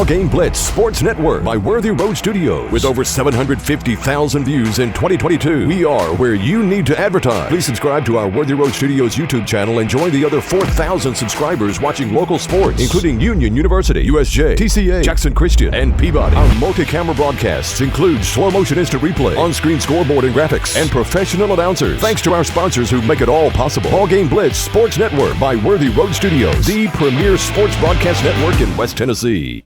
BallGame Blitz Sports Network by Worthy Road Studios. With over 750,000 views in 2022, we are where you need to advertise. Please subscribe to our Worthy Road Studios YouTube channel and join the other 4,000 subscribers watching local sports, including Union University, USJ, TCA, Jackson Christian, and Peabody. Our multi-camera broadcasts include slow-motion instant replay, on-screen scoreboard and graphics, and professional announcers. Thanks to our sponsors who make it all possible. BallGame Blitz Sports Network by Worthy Road Studios, the premier sports broadcast network in West Tennessee.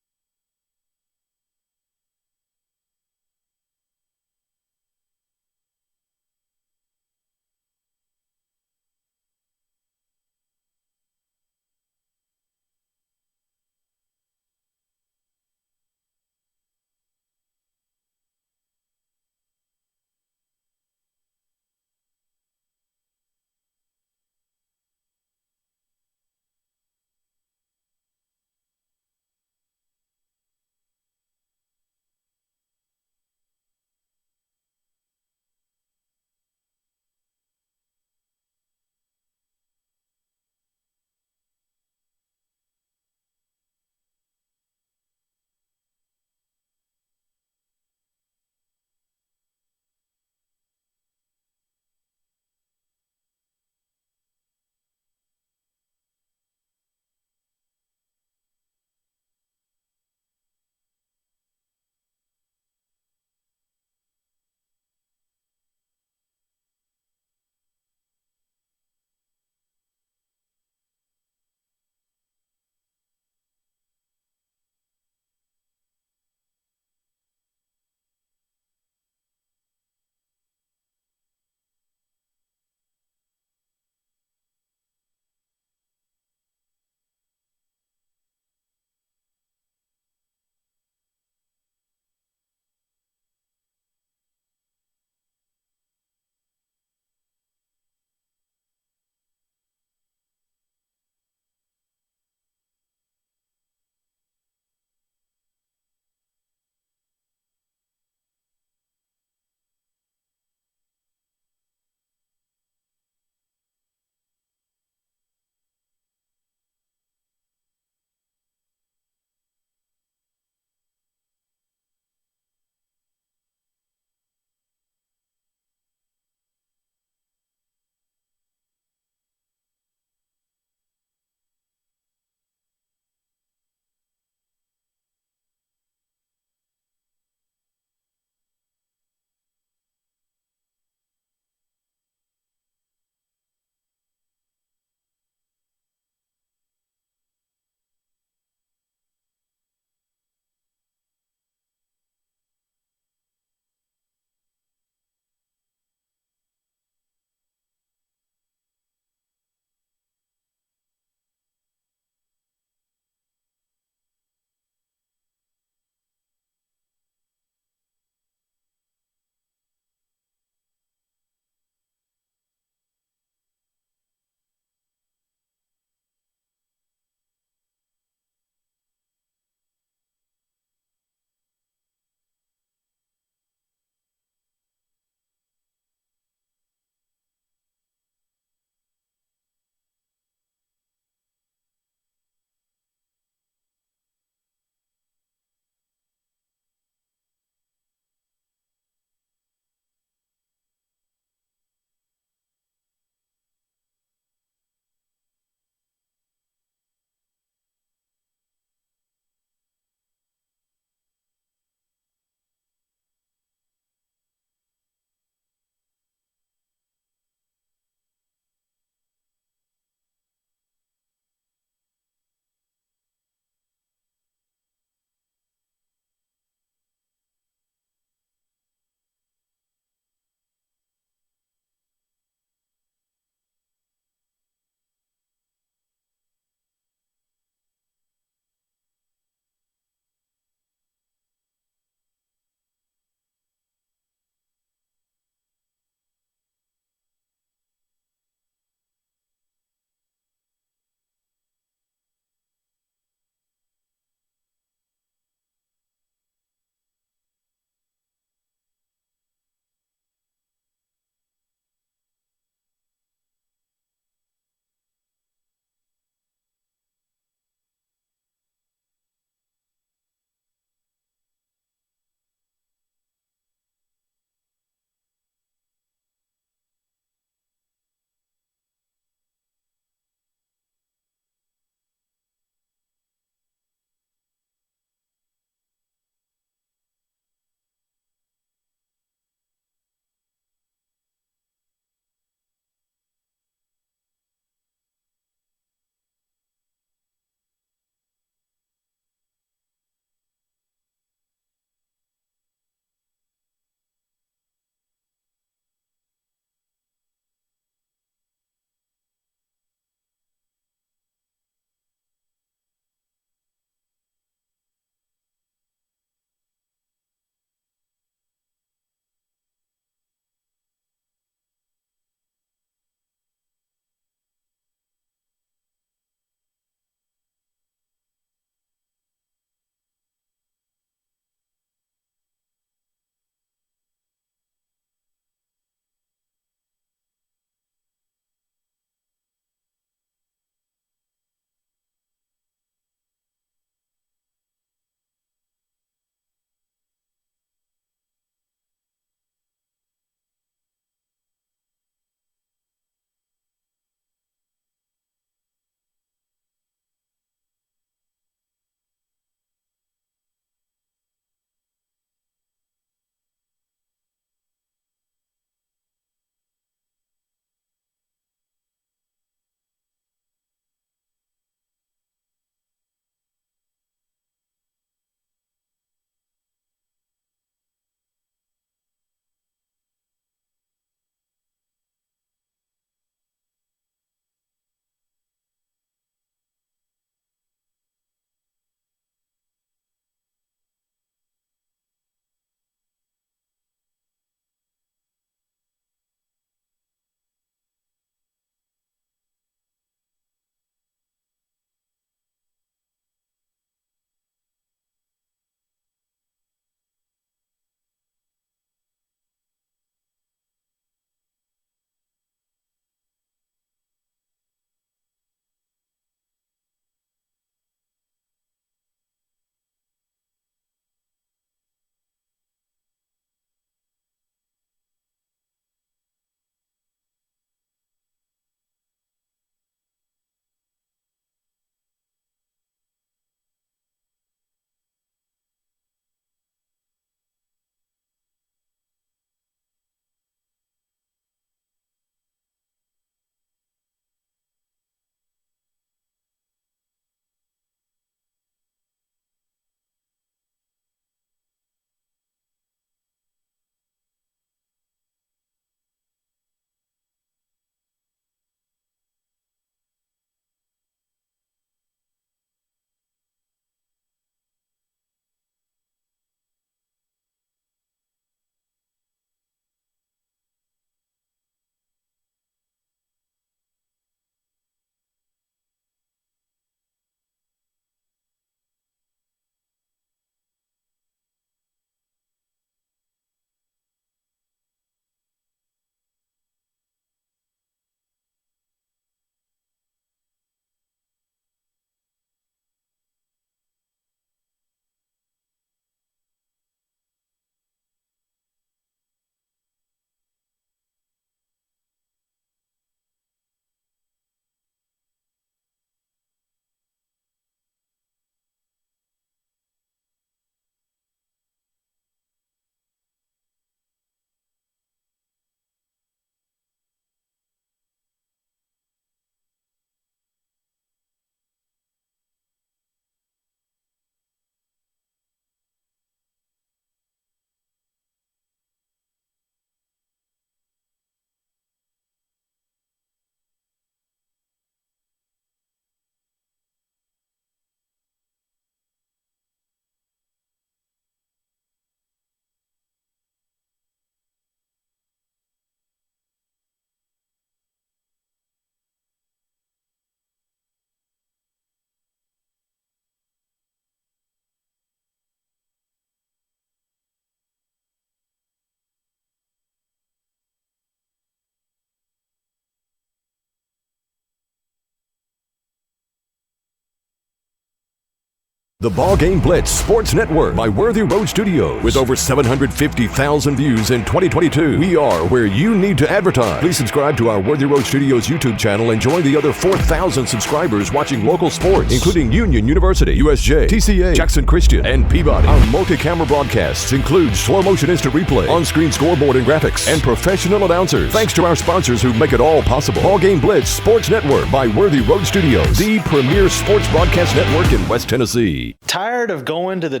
The BallGame Blitz Sports Network by Worthy Road Studios. With over 750,000 views in 2022, we are where you need to advertise. Please subscribe to our Worthy Road Studios YouTube channel and join the other 4,000 subscribers watching local sports, including Union University, USJ, TCA, Jackson Christian, and Peabody. Our multi-camera broadcasts include slow motion instant replay, on-screen scoreboard and graphics, and professional announcers. Thanks to our sponsors who make it all possible. BallGame Blitz Sports Network by Worthy Road Studios, the premier sports broadcast network in West Tennessee. Tired of going to the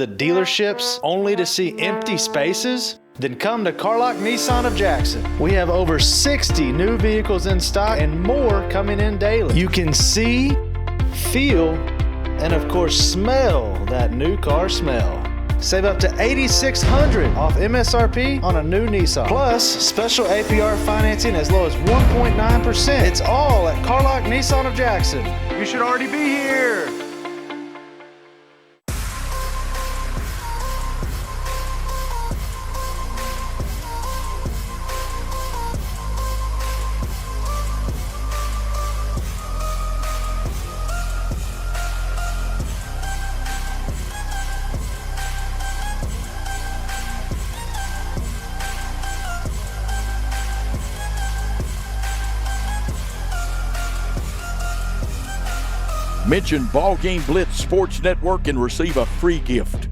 dealerships only to see empty spaces? Then come to Carlock Nissan of Jackson. We have over 60 new vehicles in stock and more coming in daily. You can see, feel, and of course smell that new car smell. Save up to $8,600 off MSRP on a new Nissan. Plus, special APR financing as low as 1.9%. It's all at Carlock Nissan of Jackson. You should already be here. Mention BallGame Blitz Sports Network and receive a free gift.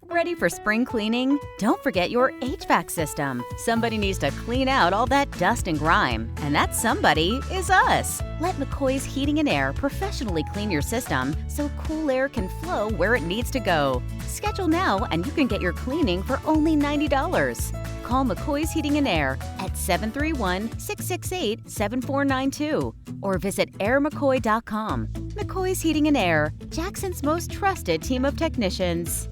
Ready for spring cleaning? Don't forget your HVAC system. Somebody needs to clean out all that dust and grime, and that somebody is us. Let McCoy's Heating and Air professionally clean your system so cool air can flow where it needs to go. Schedule now and you can get your cleaning for only $90. Call McCoy's Heating and Air at 731-668-7492 or visit airmccoy.com. McCoy's Heating and Air, Jackson's most trusted team of technicians.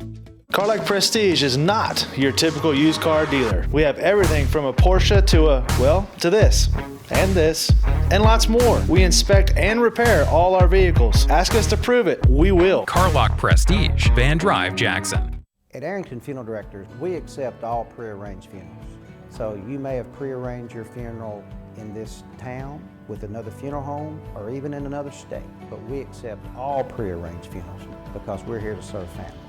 Carlac Prestige is not your typical used car dealer. We have everything from a Porsche to this, and lots more. We inspect and repair all our vehicles. Ask us to prove it. We will. Carlac Prestige, Van Drive, Jackson. At Arrington Funeral Directors, we accept all prearranged funerals. So you may have prearranged your funeral in this town with another funeral home or even in another state, but we accept all prearranged funerals because we're here to serve families.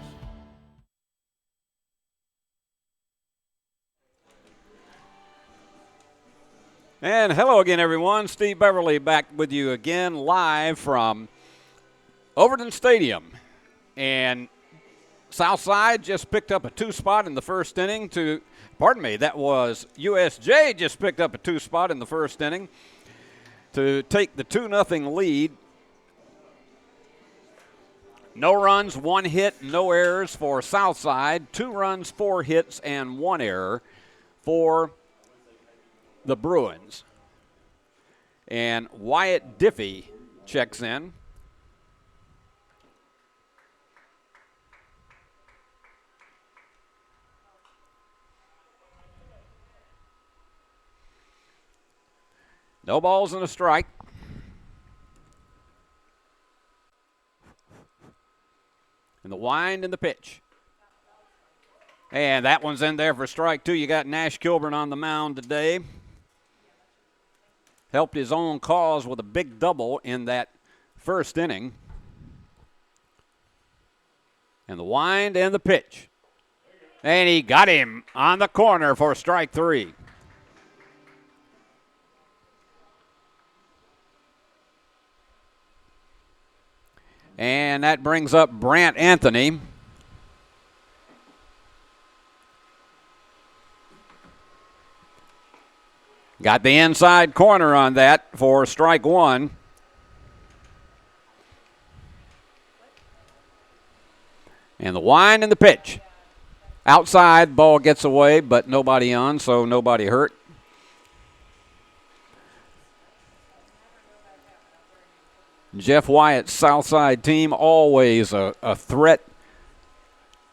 And hello again, everyone. Steve Beverly back with you again live from Overton Stadium. And Southside just picked up a 2 spot in the first inning that was USJ just picked up a 2 spot in the first inning to take the 2-0 lead. No runs, 1 hit, no errors for Southside. 2 runs, 4 hits, and 1 error for the Bruins. And Wyatt Diffie checks in. No balls and a strike. And the wind and the pitch. And that one's in there for strike 2. You got Nash Kilburn on the mound today. Helped his own cause with a big double in that first inning. And the wind and the pitch. And he got him on the corner for strike 3. And that brings up Brant Anthony. Got the inside corner on that for strike 1. And the wind and the pitch. Outside, ball gets away, but nobody on, so nobody hurt. Jeff Wyatt's Southside team always a threat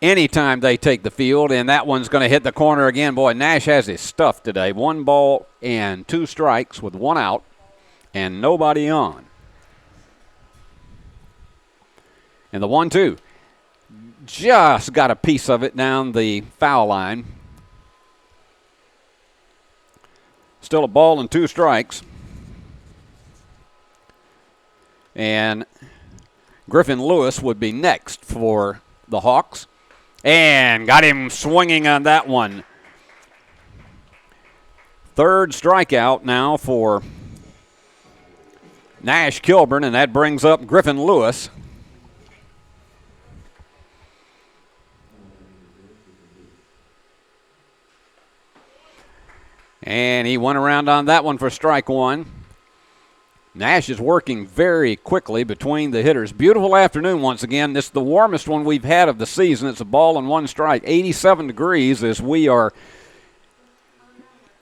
anytime they take the field, and that one's going to hit the corner again. Boy, Nash has his stuff today. 1 ball and 2 strikes with 1 out and nobody on. And the 1-2 just got a piece of it down the foul line. Still a ball and 2 strikes. And Griffin Lewis would be next for the Hawks. And got him swinging on that one. 3rd strikeout now for Nash Kilburn, and that brings up Griffin Lewis. And he went around on that one for strike 1. Nash is working very quickly between the hitters. Beautiful afternoon once again. This is the warmest one we've had of the season. It's a ball and 1 strike. 87 degrees as we are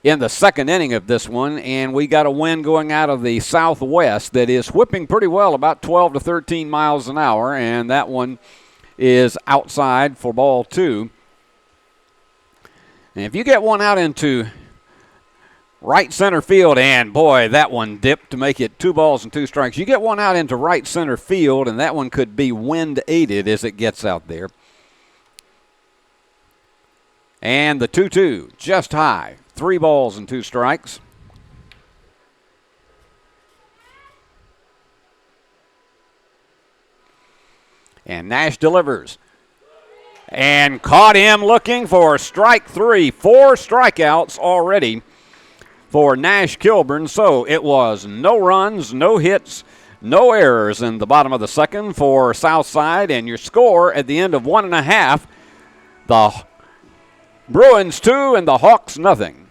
in the 2nd inning of this one. And we got a wind going out of the southwest that is whipping pretty well, about 12 to 13 miles an hour. And that one is outside for ball 2. And if you get one out into right center field, and boy, that one dipped to make it 2 balls and 2 strikes. You get one out into right center field, and that one could be wind-aided as it gets out there. And the 2-2, just high. 3 balls and 2 strikes. And Nash delivers. And caught him looking for strike 3. 4 strikeouts already for Nash Kilburn. So it was no runs, no hits, no errors in the bottom of the 2nd for Southside. And your score at the end of 1 1/2 The Bruins 2 and the Hawks nothing.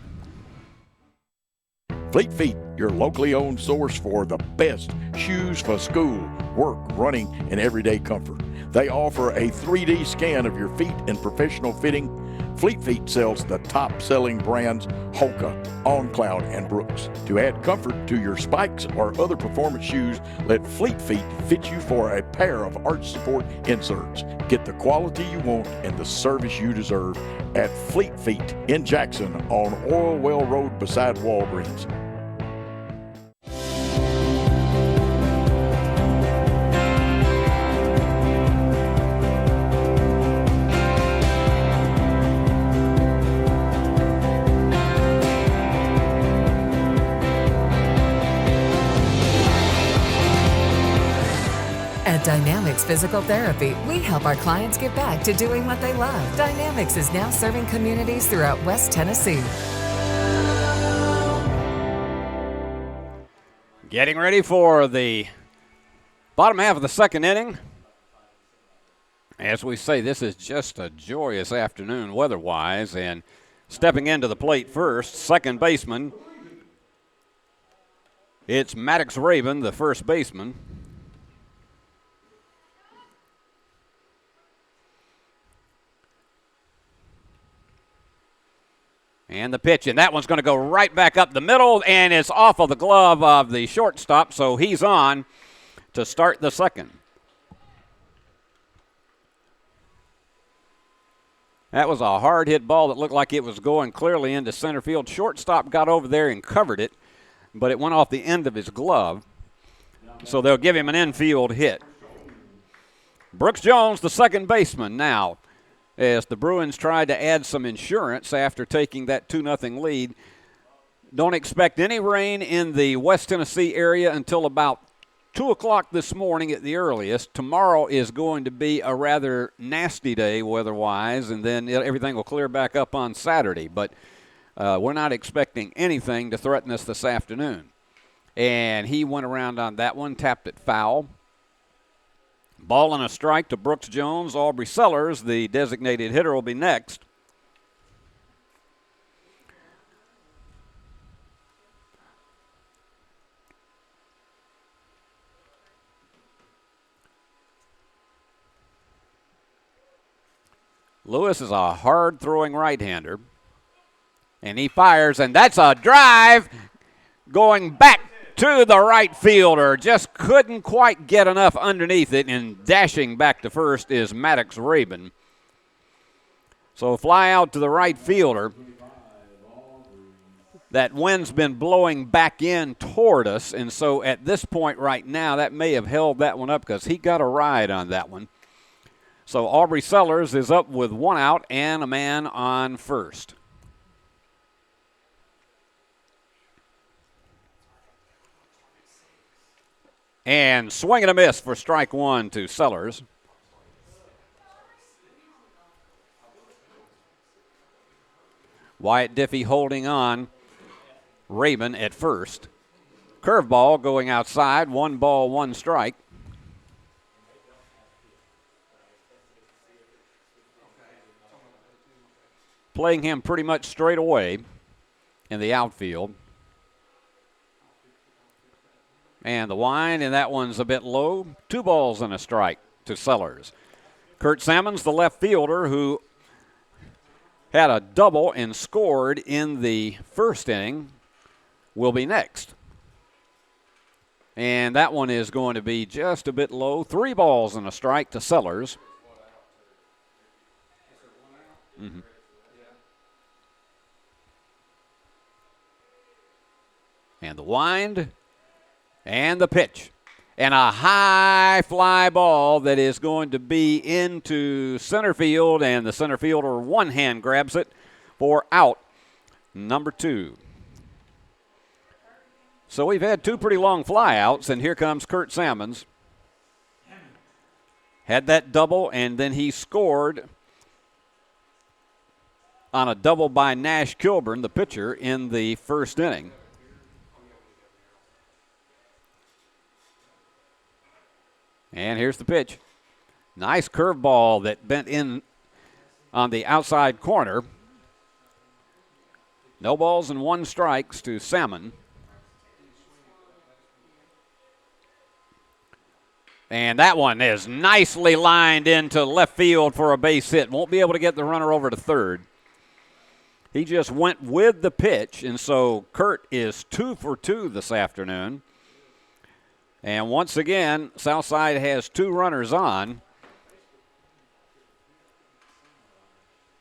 Fleet Feet, your locally owned source for the best shoes for school, work, running, and everyday comfort. They offer a 3D scan of your feet and professional fitting. Fleet Feet sells the top-selling brands Hoka, OnCloud, and Brooks. To add comfort to your spikes or other performance shoes, let Fleet Feet fit you for a pair of arch support inserts. Get the quality you want and the service you deserve at Fleet Feet in Jackson on Oilwell Road beside Walgreens. At Dynamics Physical Therapy, we help our clients get back to doing what they love. Dynamics is now serving communities throughout West Tennessee. Getting ready for the bottom half of the second inning. As we say, this is just a joyous afternoon weather-wise, and stepping into the plate first, second baseman. It's Maddox Rabin, the first baseman. And the pitch, and that one's going to go right back up the middle, and it's off of the glove of the shortstop, so he's on to start the second. That was a hard hit ball that looked like it was going clearly into center field. Shortstop got over there and covered it, but it went off the end of his glove, so they'll give him an infield hit. Brooks Jones, the second baseman now, as the Bruins tried to add some insurance after taking that 2-0 lead. Don't expect any rain in the West Tennessee area until about 2 o'clock this morning at the earliest. Tomorrow is going to be a rather nasty day weather-wise, and then everything will clear back up on Saturday. But we're not expecting anything to threaten us this afternoon. And he went around on that one, tapped it foul. Ball and a strike to Brooks Jones. Aubrey Sellers, the designated hitter, will be next. Lewis is a hard-throwing right-hander. And he fires, and that's a drive going back to the right fielder. Just couldn't quite get enough underneath it, and dashing back to first is Maddox Rabin. So fly out to the right fielder. That wind's been blowing back in toward us, and so at this point right now, that may have held that one up because he got a ride on that one. So Aubrey Sellers is up with one out and a man on first. And swing and a miss for strike one to Sellers. Wyatt Diffie holding on Rabin at first. Curveball going outside, 1 ball, 1 strike. Playing him pretty much straight away in the outfield. And the wind, and that one's a bit low. 2 balls and a strike to Sellers. Kurt Salmons, the left fielder, who had a double and scored in the first inning, will be next. And that one is going to be just a bit low. 3 balls and a strike to Sellers. Mm-hmm. And the wind. And the pitch. And a high fly ball that is going to be into center field, and the center fielder one hand grabs it for out number 2. So we've had 2 pretty long flyouts, and here comes Kurt Salmons. Had that double, and then he scored on a double by Nash Kilburn, the pitcher, in the first inning. And here's the pitch. Nice curveball that bent in on the outside corner. No balls and 1 strikes to Salmon. And that one is nicely lined into left field for a base hit. Won't be able to get the runner over to third. He just went with the pitch, and so Kurt is 2 for 2 this afternoon. And once again, Southside has 2 runners on.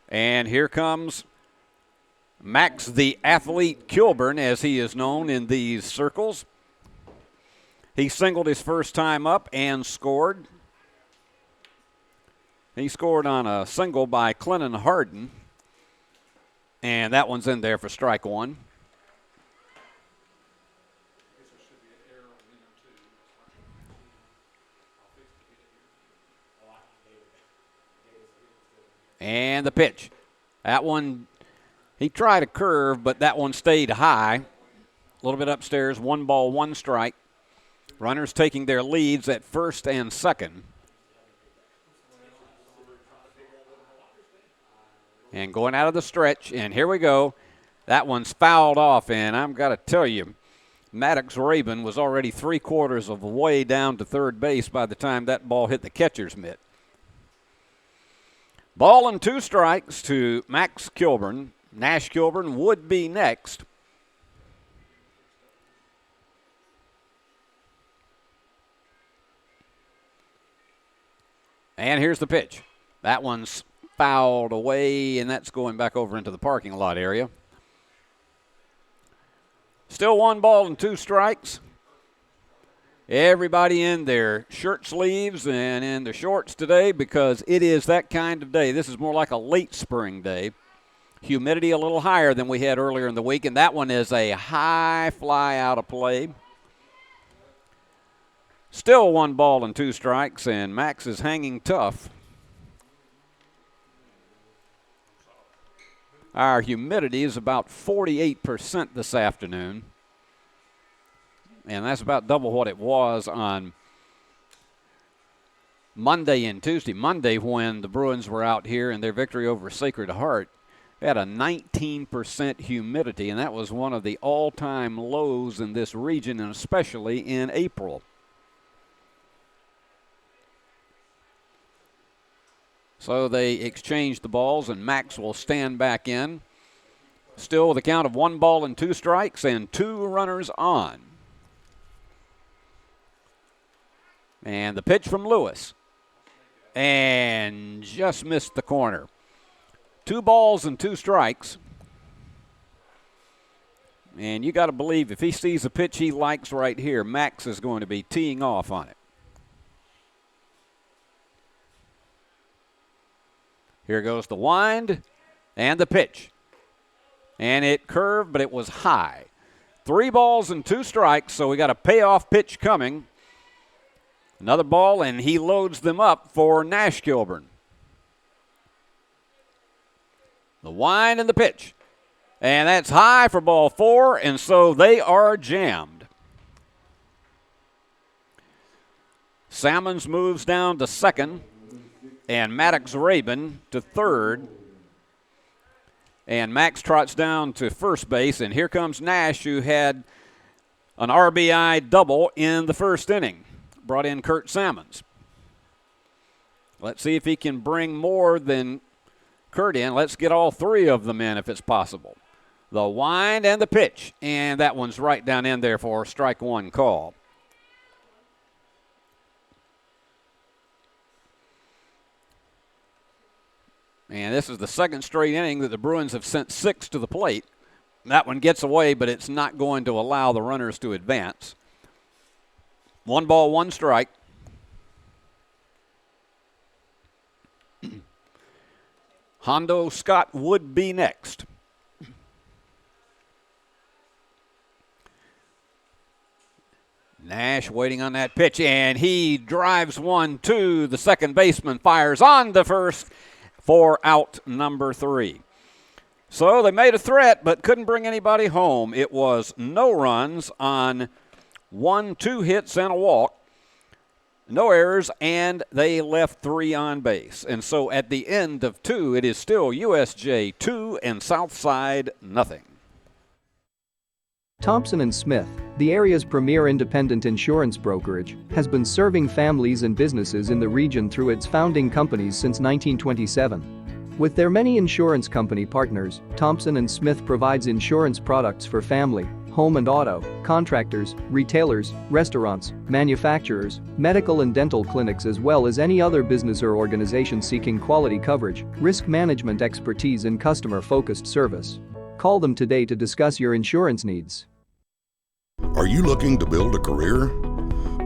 And here comes Max the Athlete Kilburn, as he is known in these circles. He singled his first time up and scored. He scored on a single by Clennon Harden. And that one's in there for strike 1. And the pitch. That one, he tried a curve, but that one stayed high. A little bit upstairs, 1 ball, 1 strike. Runners taking their leads at first and second. And going out of the stretch, and here we go. That one's fouled off, and I've got to tell you, Maddox Rabin was already 3/4 of the way down to third base by the time that ball hit the catcher's mitt. Ball and 2 strikes to Max Kilburn. Nash Kilburn would be next. And here's the pitch. That one's fouled away, and that's going back over into the parking lot area. Still 1 ball and 2 strikes. Everybody in their shirt sleeves and in their shorts today because it is that kind of day. This is more like a late spring day. Humidity a little higher than we had earlier in the week, and that one is a high fly out of play. Still 1 ball and 2 strikes, and Max is hanging tough. Our humidity is about 48% this afternoon, and that's about double what it was on Monday and Tuesday. Monday, when the Bruins were out here in their victory over Sacred Heart, they had a 19% humidity, and that was one of the all-time lows in this region, and especially in April. So they exchanged the balls, and Max will stand back in. Still with a count of 1 ball and 2 strikes and 2 runners on. And the pitch from Lewis. And just missed the corner. 2 balls and 2 strikes. And you got to believe if he sees a pitch he likes right here, Max is going to be teeing off on it. Here goes the wind and the pitch. And it curved, but it was high. 3 balls and 2 strikes, so we got a payoff pitch coming. Another ball, and he loads them up for Nash Kilburn. The wind and the pitch. And that's high for ball 4, and so they are jammed. Salmons moves down to second. And Maddox Rabin to third. And Max trots down to first base. And here comes Nash, who had an RBI double in the first inning. Brought in Kurt Salmons. Let's see if he can bring more than Kurt in. Let's get all 3 of them in if it's possible. The wind and the pitch. And that one's right down in there for strike 1 call. And this is the second straight inning that the Bruins have sent 6 to the plate. That one gets away, but it's not going to allow the runners to advance. 1 ball, 1 strike. Hondo Scott would be next. Nash waiting on that pitch, and he drives one to the second baseman, fires on the first for out number 3. So they made a threat but couldn't bring anybody home. It was no runs on 1, 2 hits and a walk. no errors, and they left 3 on base. And so at the end of 2, it is still USJ 2 and Southside nothing. Thompson & Smith, the area's premier independent insurance brokerage, has been serving families and businesses in the region through its founding companies since 1927. With their many insurance company partners, Thompson & Smith provides insurance products for family, home and auto, contractors, retailers, restaurants, manufacturers, medical and dental clinics, as well as any other business or organization seeking quality coverage, risk management expertise and customer-focused service. Call them today to discuss your insurance needs. Are you looking to build a career?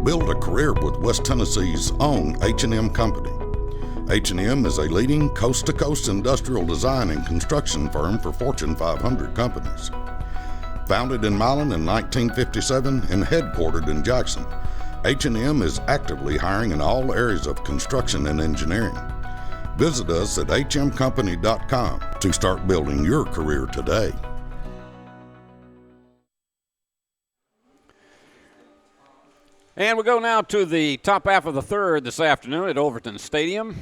Build a career with West Tennessee's own H&M Company. H&M is a leading coast-to-coast industrial design and construction firm for Fortune 500 companies. Founded in Milan in 1957 and headquartered in Jackson, H&M is actively hiring in all areas of construction and engineering. Visit us at hmcompany.com to start building your career today. And we go now to the top half of the third this afternoon at Overton Stadium.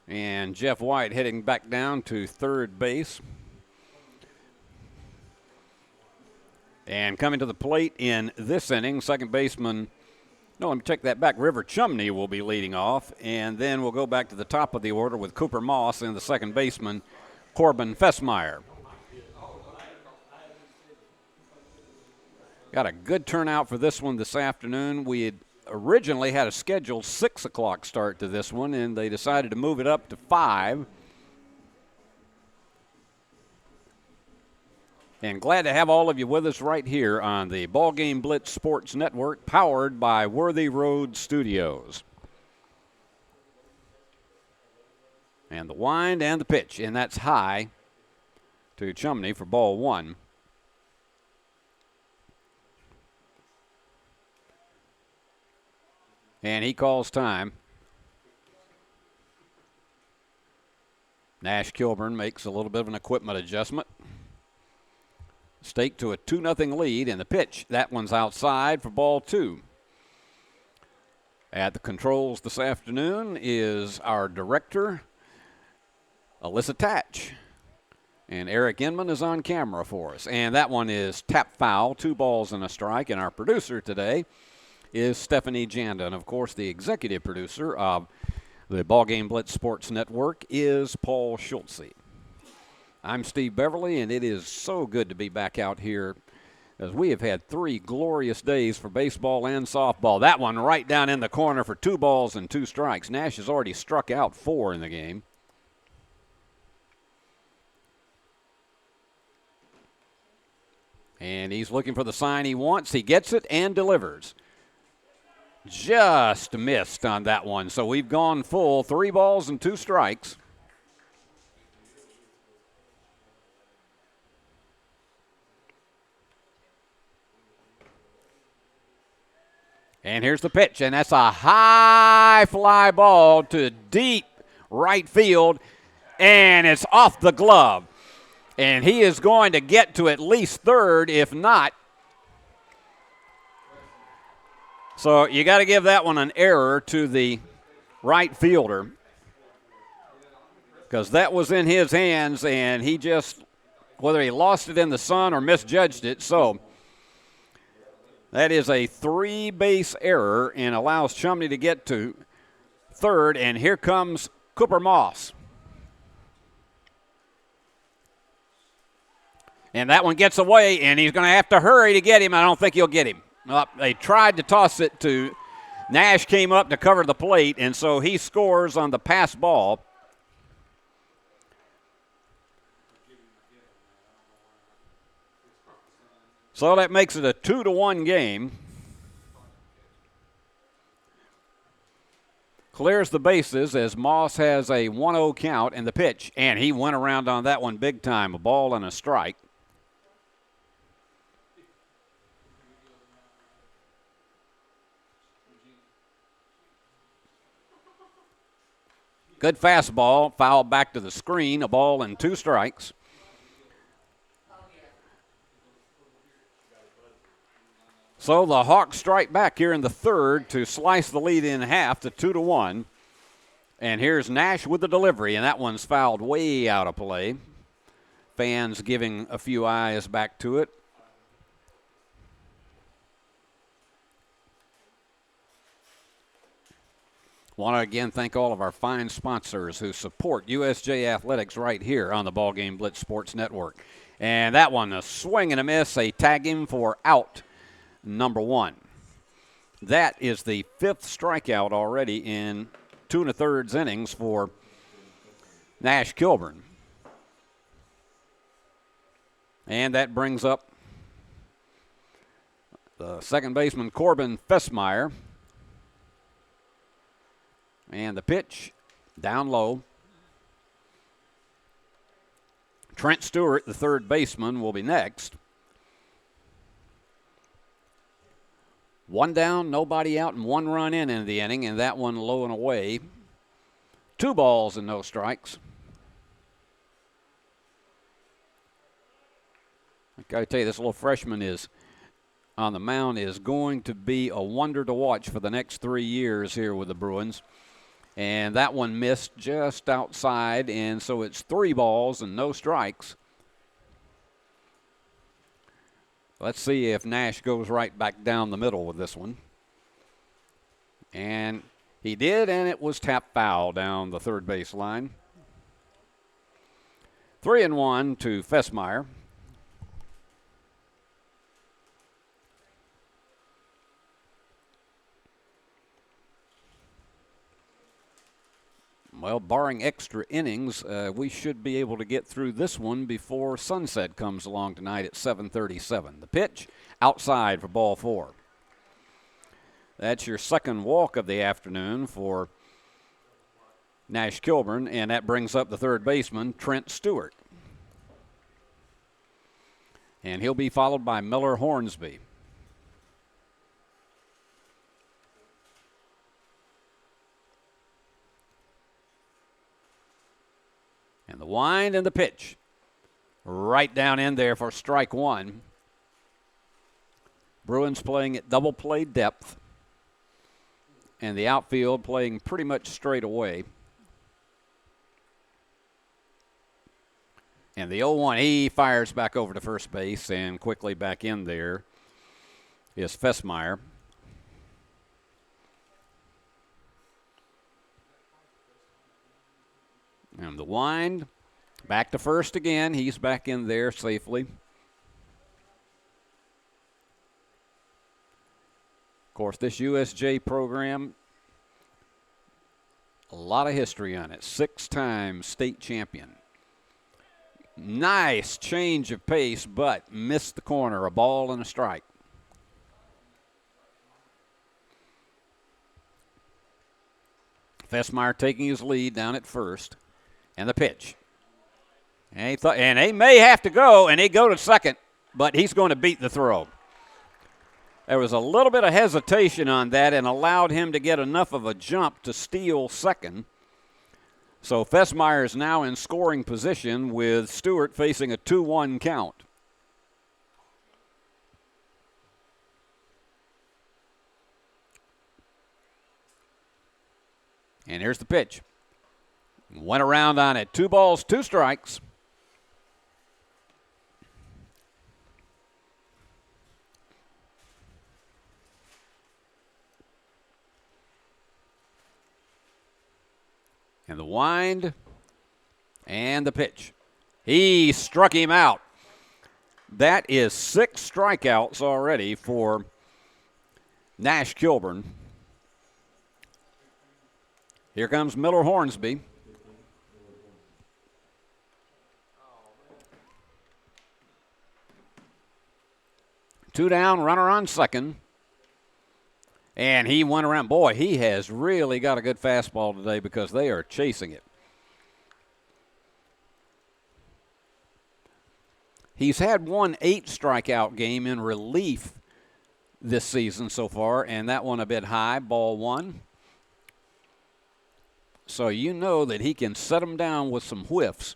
And Jeff White heading back down to third base. And coming to the plate in this inning, second baseman, no, let me take that back. River Chumney will be leading off. And then we'll go back to the top of the order with Cooper Moss and the second baseman, Corbin Fessmeyer. Got a good turnout for this one this afternoon. We had originally had a scheduled 6 o'clock start to this one, and they decided to move it up to 5. And glad to have all of you with us right here on the BallGame Blitz Sports Network, powered by Worthy Road Studios. And the wind and the pitch, and that's high to Chumney for ball 1. And he calls time. Nash Kilburn makes a little bit of an equipment adjustment. Stake to a 2-0 lead, and the pitch, that one's outside for ball 2. At the controls this afternoon is our director, Alyssa Tatch. And Eric Inman is on camera for us. And that one is tap foul, 2 balls and a strike. And our producer today is Stephanie Janda. And, of course, the executive producer of the BallGame Blitz Sports Network is Paul Schultze. I'm Steve Beverly, and it is so good to be back out here as we have had 3 glorious days for baseball and softball. That one right down in the corner for 2 balls and 2 strikes. Nash has already struck out 4 in the game. And he's looking for the sign he wants. He gets it and delivers. Just missed on that one. So we've gone full, 3 balls and 2 strikes. And here's the pitch, and that's a high fly ball to deep right field, and it's off the glove. And he is going to get to at least third, if not. So you got to give that one an error to the right fielder, because that was in his hands, and he just, whether he lost it in the sun or misjudged it. So that is a 3-base error and allows Chumney to get to third, and here comes Cooper Moss. And that one gets away, and he's going to have to hurry to get him. I don't think he'll get him. They tried to toss it to Nash, came up to cover the plate, and so he scores on the pass ball. So that makes it a 2-1 game. Clears the bases as Moss has a 1-0 count and the pitch, and he went around on that one big time, a ball and a strike. Good fastball, foul back to the screen, a ball and 2 strikes. So the Hawks strike back here in the third to slice the lead in half to 2-1. And here's Nash with the delivery, and that one's fouled way out of play. Fans giving a few eyes back to it. Want to again thank all of our fine sponsors who support USJ Athletics right here on the BallGame Blitz Sports Network. And that one, a swing and a miss, a tag him for out number 1. That is the 5th strikeout already in 2 1/3 innings for Nash Kilburn. And that brings up the second baseman, Corbin Fessmeyer. And the pitch down low. Trent Stewart, the third baseman, will be next. 1 down, nobody out, and 1 run in the inning, and that one low and away. 2 balls and no strikes. I got to tell you, this little freshman is on the mound is going to be a wonder to watch for the next 3 years here with the Bruins. And that one missed just outside, and so it's 3 balls and no strikes. Let's see if Nash goes right back down the middle with this one. And he did, and it was tapped foul down the third base line. 3-1 to Fessmeyer. Well, barring extra innings, we should be able to get through this one before sunset comes along tonight at 7:37. The pitch outside for ball 4. That's your second walk of the afternoon for Nash Kilburn, and that brings up the third baseman, Trent Stewart. And he'll be followed by Miller Hornsby. And the wind and the pitch. Right down in there for strike 1. Bruins playing at double play depth. And the outfield playing pretty much straight away. And the 0-1, he fires back over to first base, and quickly back in there is Fessmeyer. And the wind, back to first again. He's back in there safely. Of course, this USJ program, a lot of history on it. 6-time state champion. Nice change of pace, but missed the corner. A ball and a strike. Fessmeyer taking his lead down at first. And the pitch. And he may have to go, and he go to second, but he's going to beat the throw. There was a little bit of hesitation on that and allowed him to get enough of a jump to steal second. So Fessmeyer is now in scoring position with Stewart facing a 2-1 count. And here's the pitch. Went around on it. 2 balls, 2 strikes. And the wind and the pitch. He struck him out. That is 6 strikeouts already for Nash Kilburn. Here comes Miller Hornsby. Two down, runner on second. And he went around. Boy, he has really got a good fastball today because they are chasing it. He's had 1 8-strikeout game in relief this season so far, and that one a bit high, ball 1. So you know that he can set them down with some whiffs.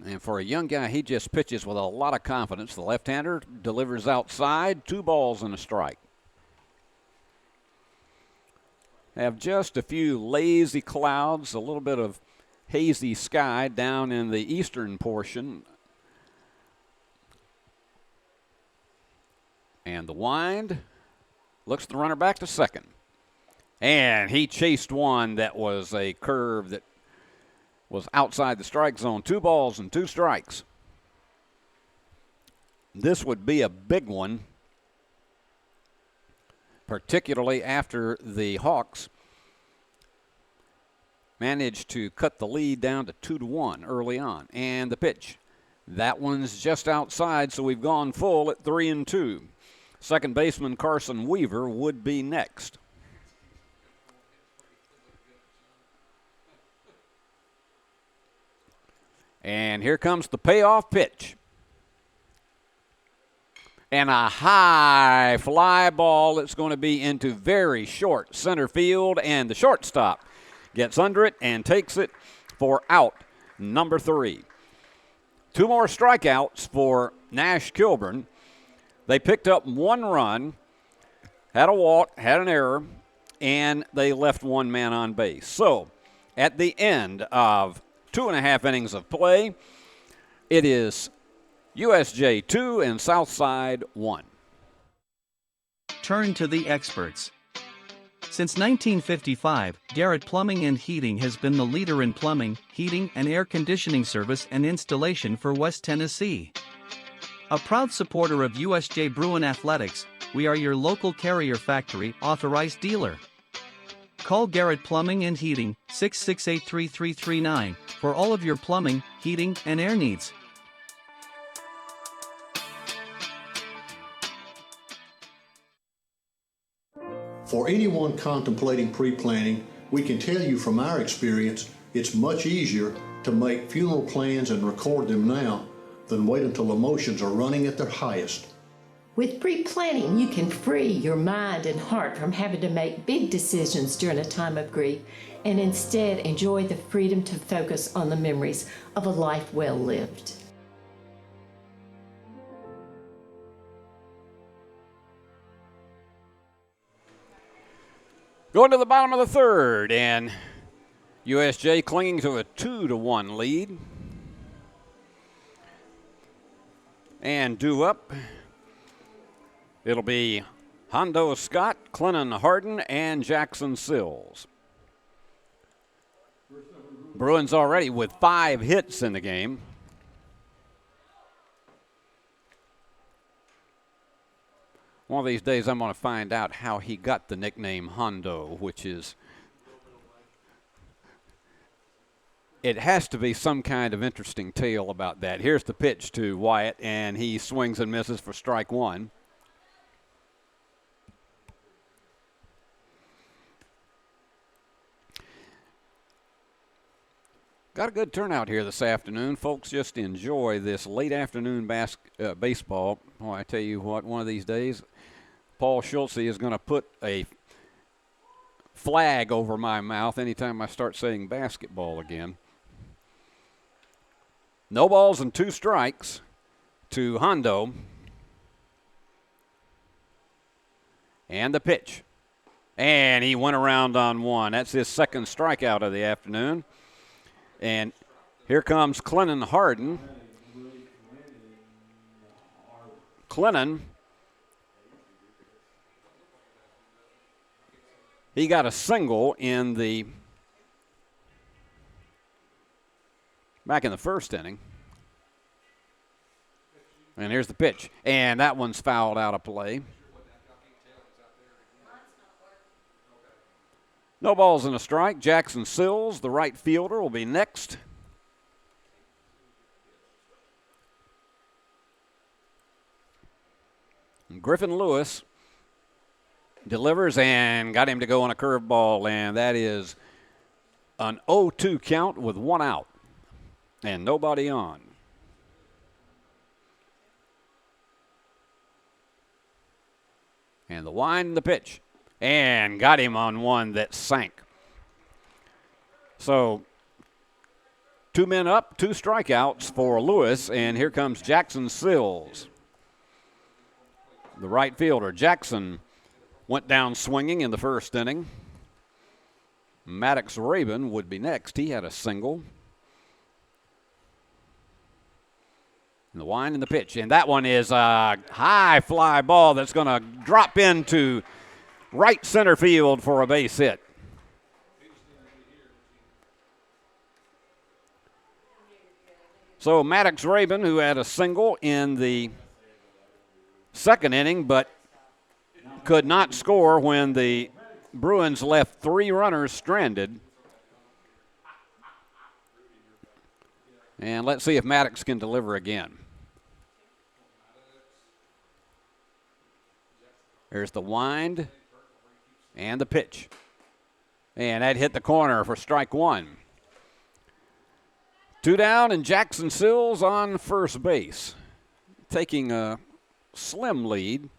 And for a young guy, he just pitches with a lot of confidence. The left-hander delivers outside, 2 balls and a strike. Have just a few lazy clouds, a little bit of hazy sky down in the eastern portion. And the wind looks the runner back to second. And he chased one that was a curve that was outside the strike zone. 2 balls and 2 strikes. This would be a big one, particularly after the Hawks managed to cut the lead down to 2-1 early on. And the pitch. That one's just outside, so we've gone full at 3-2. Second baseman Carson Weaver would be next. And here comes the payoff pitch. And a high fly ball that's going to be into very short center field, and the shortstop gets under it and takes it for out number 3. 2 more strikeouts for Nash Kilburn. They picked up 1 run, had a walk, had an error, and they left 1 man on base. So at the end of 2.5 innings of play, it is USJ 2 and Southside 1. Turn to the experts. Since 1955, Garrett Plumbing and Heating has been the leader in plumbing, heating, and air conditioning service and installation for West Tennessee. A proud supporter of USJ Bruin Athletics, we are your local Carrier Factory authorized dealer. Call Garrett Plumbing and Heating, 668-3339, for all of your plumbing, heating, and air needs. For anyone contemplating pre-planning, we can tell you from our experience, it's much easier to make funeral plans and record them now than wait until emotions are running at their highest. With pre-planning, you can free your mind and heart from having to make big decisions during a time of grief and instead enjoy the freedom to focus on the memories of a life well lived. Going to the bottom of the third, and USJ clinging to a 2-1 lead. And due up, it'll be Hondo Scott, Clennon Harden, and Jackson Sills. Bruins already with 5 hits in the game. One of these days I'm going to find out how he got the nickname Hondo, which is, it has to be some kind of interesting tale about that. Here's the pitch to Wyatt, and he swings and misses for strike 1. Got a good turnout here this afternoon. Folks just enjoy this late afternoon baseball. Oh, I tell you what, one of these days, Paul Schultze is going to put a flag over my mouth anytime I start saying basketball again. No balls and 2 strikes to Hondo. And the pitch. And he went around on 1. That's his second strikeout of the afternoon. And here comes Clennon Harden. Clennon, he got a single back in the first inning. And here's the pitch. And that one's fouled out of play. No balls and a strike. Jackson Sills, the right fielder, will be next. And Griffin Lewis delivers and got him to go on a curveball, and that is an 0-2 count with 1 out and nobody on. And the wind and the pitch. And got him on 1 that sank. So 2 men up, 2 strikeouts for Lewis, and here comes Jackson Sills, the right fielder. Jackson went down swinging in the first inning. Maddox Rabin would be next. He had a single. And the wind and the pitch, and that one is a high fly ball that's going to drop into right center field for a base hit. So Maddox Rabin, who had a single in the second inning, but could not score when the Bruins left 3 runners stranded. And let's see if Maddox can deliver again. There's the wind and the pitch. And that hit the corner for strike 1. 2 down, and Jackson Sills on first base, taking a slim lead.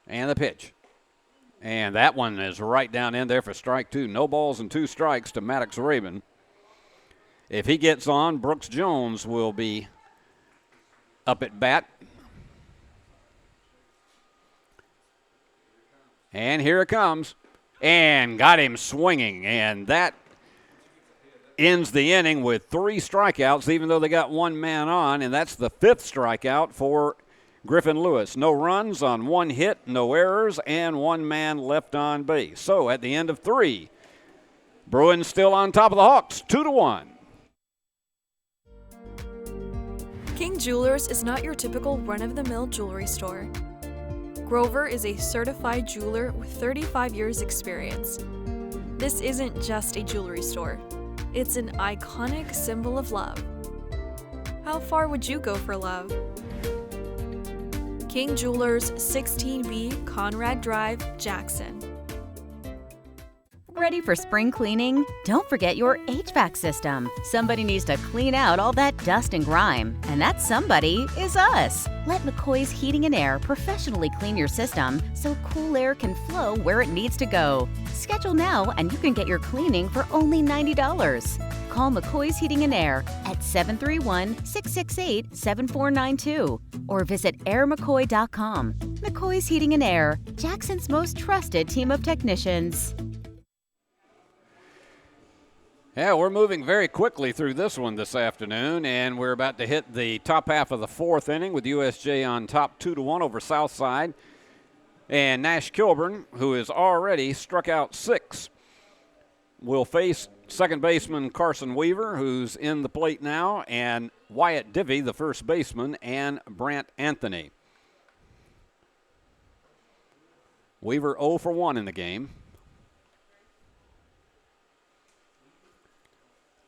And the pitch. And that one is right down in there for strike 2. No balls and 2 strikes to Maddox Rabin. If he gets on, Brooks Jones will be up at bat. And here it comes. And got him swinging. And that ends the inning with 3 strikeouts, even though they got 1 man on. And that's the 5th strikeout for Griffin Lewis. No runs on 1 hit, no errors, and 1 man left on base. So at the end of 3, Bruins still on top of the Hawks, 2-1. King Jewelers is not your typical run-of-the-mill jewelry store. Grover is a certified jeweler with 35 years experience. This isn't just a jewelry store. It's an iconic symbol of love. How far would you go for love? King Jewelers, 16B Conrad Drive, Jackson. Ready for spring cleaning? Don't forget your HVAC system. Somebody needs to clean out all that dust and grime, and that somebody is us. Let McCoy's Heating and Air professionally clean your system so cool air can flow where it needs to go. Schedule now and you can get your cleaning for only $90. Call McCoy's Heating and Air at 731-668-7492 or visit airmccoy.com. McCoy's Heating and Air, Jackson's most trusted team of technicians. Yeah, we're moving very quickly through this one this afternoon, and we're about to hit the top half of the 4th inning with USJ on top 2-1 over Southside. And Nash Kilburn, who has already struck out 6, will face second baseman Carson Weaver, who's in the plate now, and Wyatt Divvy, the first baseman, and Brant Anthony. Weaver 0 for 1 in the game.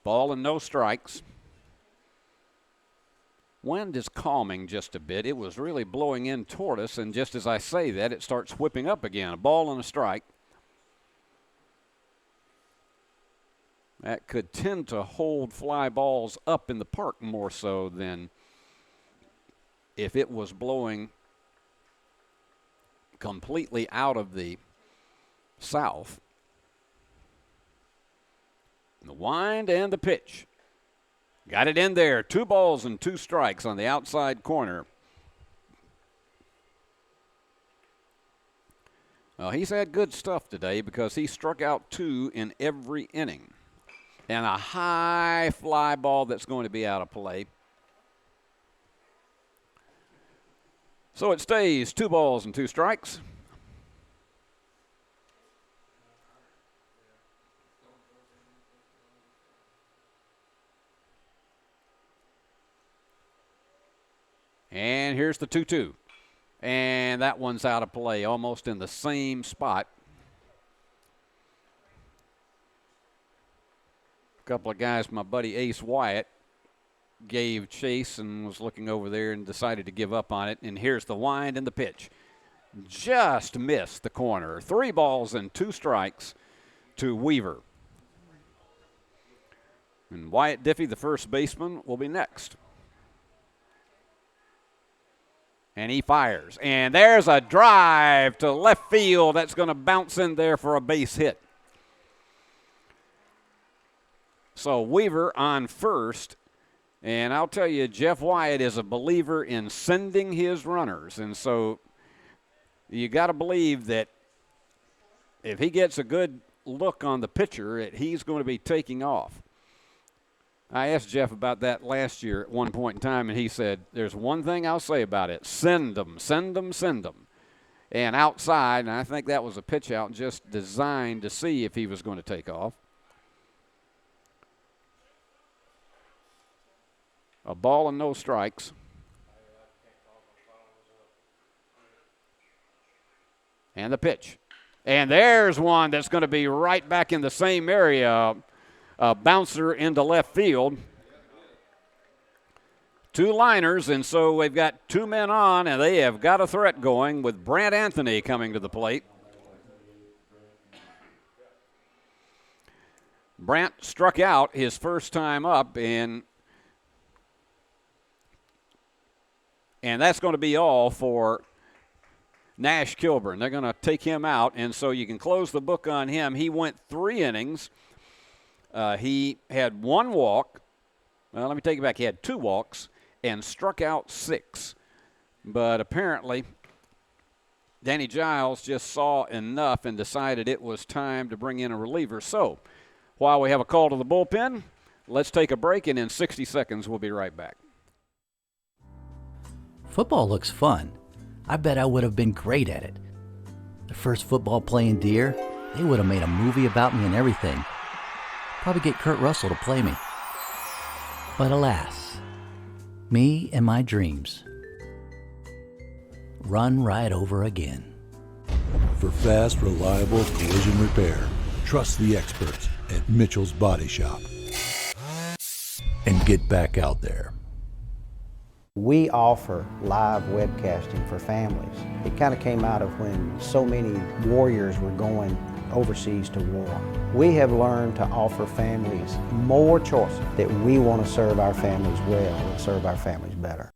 Ball and no strikes. Wind is calming just a bit. It was really blowing in toward us, and just as I say that, it starts whipping up again. A ball and a strike. That could tend to hold fly balls up in the park more so than if it was blowing completely out of the south. The wind and the pitch. Got it in there. 2 balls and 2 strikes on the outside corner. Well, he's had good stuff today because he struck out 2 in every inning. And a high fly ball that's going to be out of play. So it stays 2 balls and 2 strikes. And here's the 2-2. And that one's out of play, almost in the same spot. A couple of guys, my buddy Ace Wyatt, gave chase and was looking over there and decided to give up on it. And here's the wind and the pitch. Just missed the corner. 3 balls and 2 strikes to Weaver. And Wyatt Diffie, the first baseman, will be next. And he fires. And there's a drive to left field. That's going to bounce in there for a base hit. So Weaver on first. And I'll tell you, Jeff Wyatt is a believer in sending his runners. And so you got to believe that if he gets a good look on the pitcher, he's going to be taking off. I asked Jeff about that last year at one point in time, and he said, there's one thing I'll say about it. Send them, send them, send them. And outside, and I think that was a pitch out just designed to see if he was going to take off. A ball and no strikes. And the pitch. And there's one that's going to be right back in the same area. A bouncer into left field. 2 liners, and so we've got 2 men on, and they have got a threat going with Brant Anthony coming to the plate. Brant struck out his first time up, and that's going to be all for Nash Kilburn. They're going to take him out, and so you can close the book on him. He went 3 innings. He had 1 walk. Well, let me take it back. He had 2 walks and struck out 6. But apparently, Danny Giles just saw enough and decided it was time to bring in a reliever. So while we have a call to the bullpen, let's take a break, and in 60 seconds, we'll be right back. Football looks fun. I bet I would have been great at it. The first football playing Deer, they would have made a movie about me and everything. Probably get Kurt Russell to play me. But alas, me and my dreams run right over again. For fast, reliable collision repair, trust the experts at Mitchell's Body Shop. And get back out there. We offer live webcasting for families. It kind of came out of when so many warriors were going overseas to war. We have learned to offer families more choices, that we want to serve our families well and serve our families better.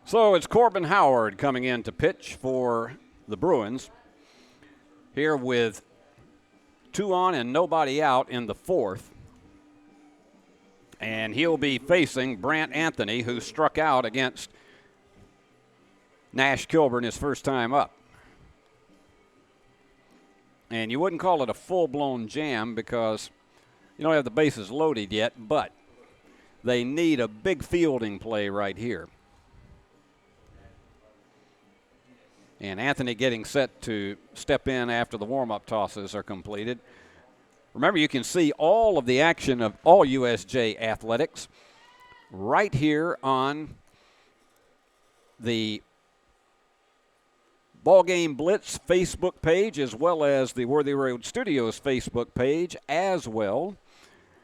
So it's Corbin Howard coming in to pitch for the Bruins here with 2 on and nobody out in the 4th. And he'll be facing Brant Anthony, who struck out against Nash Kilburn his first time up. And you wouldn't call it a full-blown jam because you don't have the bases loaded yet, but they need a big fielding play right here. And Anthony getting set to step in after the warm-up tosses are completed. Remember, you can see all of the action of all USJ athletics right here on the BallGame Blitz Facebook page, as well as the Worthy Road Studios Facebook page, as well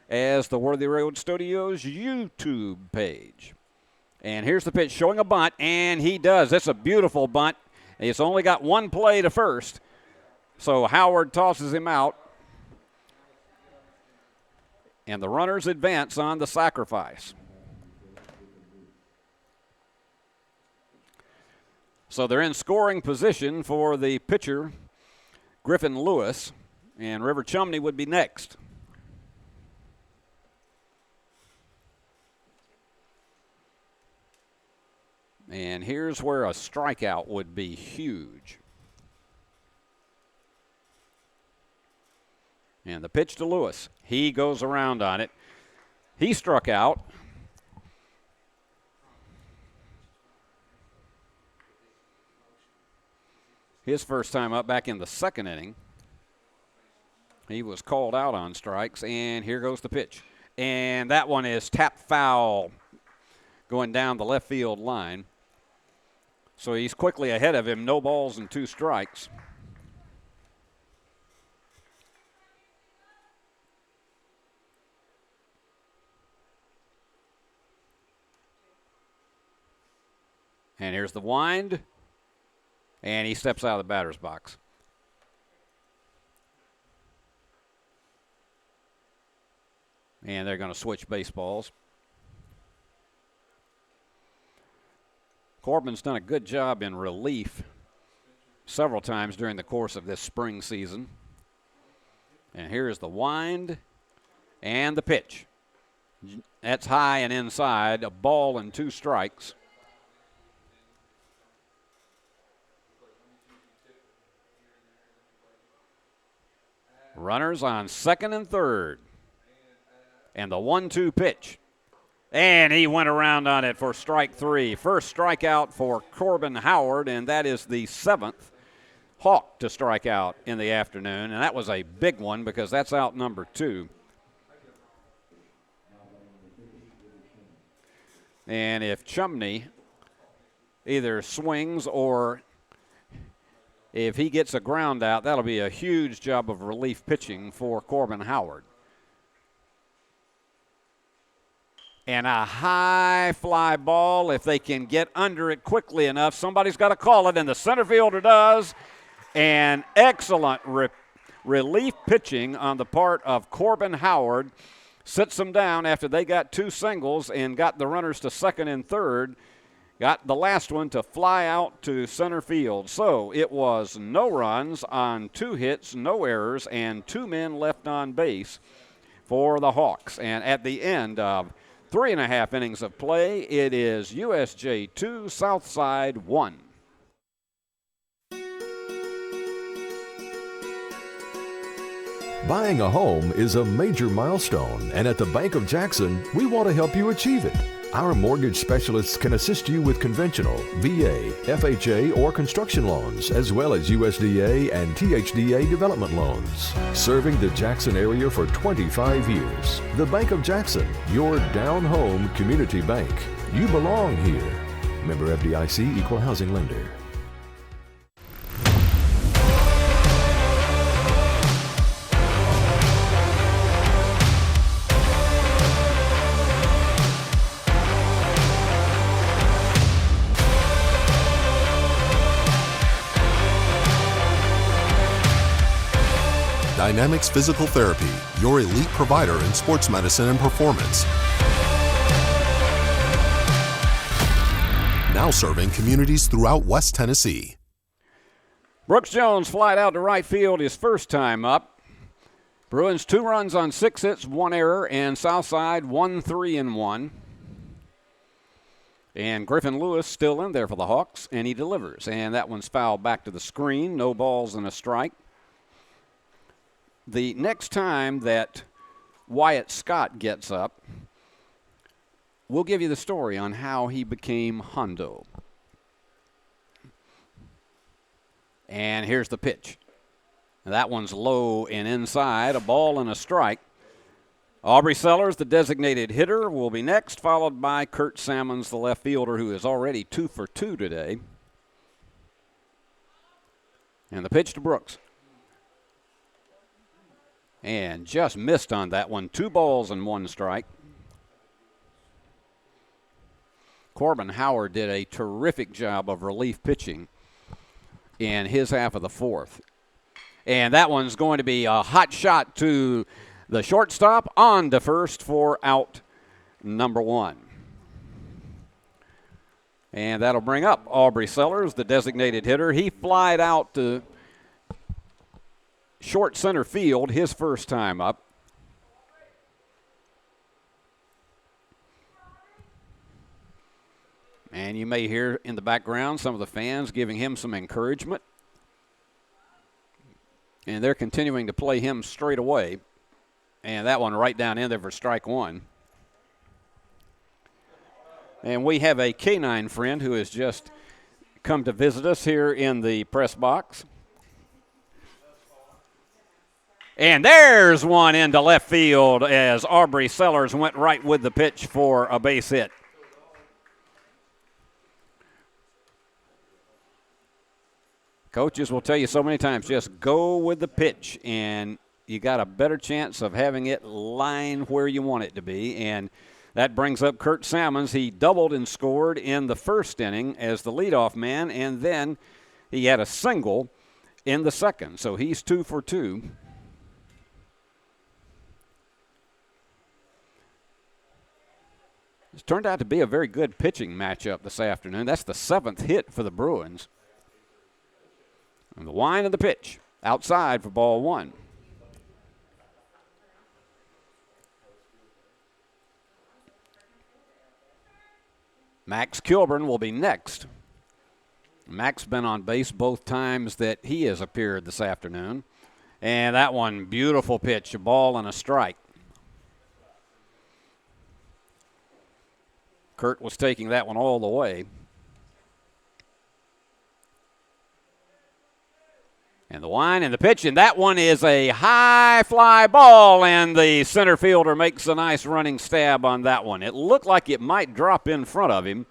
as the Worthy Road Studios YouTube page. And here's the pitch showing a bunt, and he does. That's a beautiful bunt. It's only got 1 play to first, so Howard tosses him out. And the runners advance on the sacrifice. So they're in scoring position for the pitcher, Griffin Lewis, and River Chumney would be next. And here's where a strikeout would be huge. And the pitch to Lewis. He goes around on it. He struck out. His first time up back in the 2nd inning. He was called out on strikes, and here goes the pitch. And that one is tapped foul going down the left field line. So he's quickly ahead of him, no balls and 2 strikes. And here's the wind, and he steps out of the batter's box. And they're going to switch baseballs. Corbin's done a good job in relief several times during the course of this spring season. And here's the wind and the pitch. That's high and inside, a ball and 2 strikes. Runners on second and third. And the 1-2 pitch. And he went around on it for strike 3. First strikeout for Corbin Howard, and that is the 7th Hawk to strike out in the afternoon. And that was a big one because that's out number 2. And if Chumney either swings or if he gets a ground out, that'll be a huge job of relief pitching for Corbin Howard. And a high fly ball, if they can get under it quickly enough. Somebody's got to call it, and the center fielder does. And excellent relief pitching on the part of Corbin Howard. Sits them down after they got 2 singles and got the runners to second and third. Got the last one to fly out to center field. So it was no runs on 2 hits, no errors, and 2 men left on base for the Hawks. And at the end of 3.5 innings of play, it is USJ 2, Southside 1. Buying a home is a major milestone, and at the Bank of Jackson, we want to help you achieve it. Our mortgage specialists can assist you with conventional, VA, FHA, or construction loans, as well as USDA and THDA development loans. Serving the Jackson area for 25 years. The Bank of Jackson, your down-home community bank. You belong here. Member FDIC, Equal Housing Lender. Dynamics Physical Therapy, your elite provider in sports medicine and performance. Now serving communities throughout West Tennessee. Brooks Jones flied out to right field his first time up. Bruins 2 runs on 6 hits, 1 error, and Southside 1 3-1. And Griffin Lewis still in there for the Hawks, and he delivers. And that one's fouled back to the screen. No balls and a strike. The next time that Wyatt Scott gets up, we'll give you the story on how he became Hondo. And here's the pitch. That one's low and inside, a ball and a strike. Aubrey Sellers, the designated hitter, will be next, followed by Kurt Sammons, the left fielder, who is already 2 for 2 today. And the pitch to Brooks. And just missed on that one. 2 balls and 1 strike. Corbin Howard did a terrific job of relief pitching in his half of the 4th. And that one's going to be a hot shot to the shortstop on to first for out number 1. And that'll bring up Aubrey Sellers, the designated hitter. He flied out to short center field his first time up. And you may hear in the background some of the fans giving him some encouragement. And they're continuing to play him straight away. And that one right down in there for strike 1. And we have a canine friend who has just come to visit us here in the press box. And there's one into left field as Aubrey Sellers went right with the pitch for a base hit. Coaches will tell you so many times, just go with the pitch, and you got a better chance of having it line where you want it to be. And that brings up Kurt Sammons. He doubled and scored in the first inning as the leadoff man, and then he had a single in the second. So he's 2 for 2. It's turned out to be a very good pitching matchup this afternoon. That's the 7th hit for the Bruins. And the wind of the pitch outside for ball 1. Max Kilburn will be next. Max been on base both times that he has appeared this afternoon. And that one, beautiful pitch, a ball and a strike. Kurt was taking that one all the way. And the wind and the pitch, and that one is a high fly ball, and the center fielder makes a nice running stab on that one. It looked like it might drop in front of him,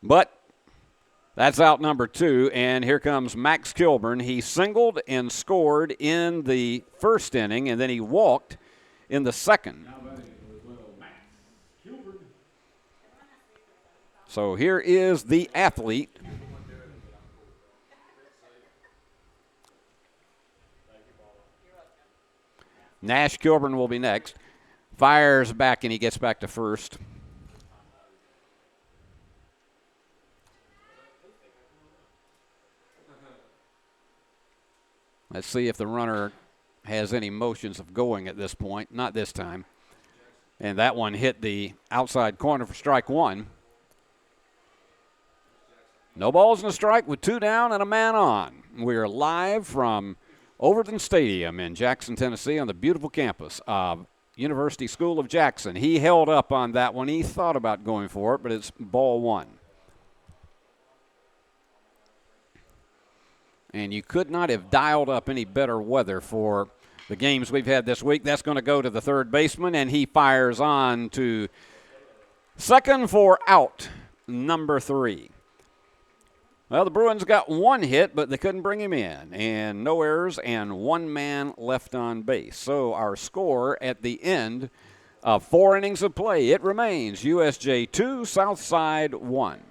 but that's out number 2, and here comes Max Kilburn. He singled and scored in the first inning, and then he walked in the second. So here is the athlete. Nash Kilburn will be next. Fires back, and he gets back to first. Let's see if the runner has any motions of going at this point. Not this time. And that one hit the outside corner for strike 1. No balls and a strike with 2 down and a man on. We are live from Overton Stadium in Jackson, Tennessee, on the beautiful campus of University School of Jackson. He held up on that one. He thought about going for it, but it's ball 1. And you could not have dialed up any better weather for the games we've had this week. That's going to go to the third baseman, and he fires on to second for out, number 3. Well, the Bruins got 1 hit, but they couldn't bring him in. And no errors and 1 man left on base. So our score at the end of 4 innings of play, it remains USJ 2, Southside 1.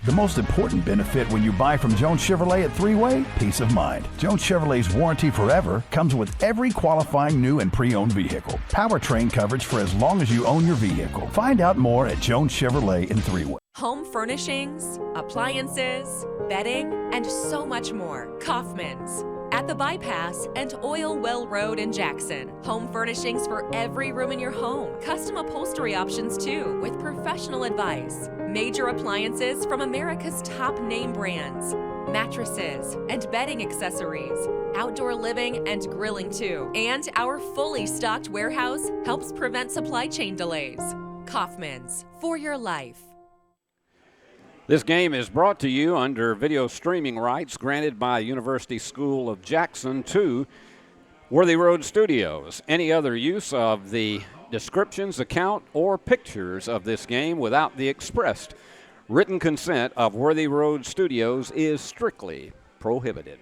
The most important benefit when you buy from Jones Chevrolet at Three-Way? Peace of mind. Jones Chevrolet's warranty forever comes with every qualifying new and pre-owned vehicle. Powertrain coverage for as long as you own your vehicle. Find out more at Jones Chevrolet in Three-Way. Home furnishings, appliances, bedding, and so much more. Kaufman's. At the Bypass and Oil Well Road in Jackson. Home furnishings for every room in your home. Custom upholstery options too, with professional advice. Major appliances from America's top name brands. Mattresses and bedding accessories. Outdoor living and grilling too. And our fully stocked warehouse helps prevent supply chain delays. Kaufman's, for your life. This game is brought to you under video streaming rights granted by University School of Jackson to Worthy Road Studios. Any other use of the descriptions, account, or pictures of this game without the expressed written consent of Worthy Road Studios is strictly prohibited.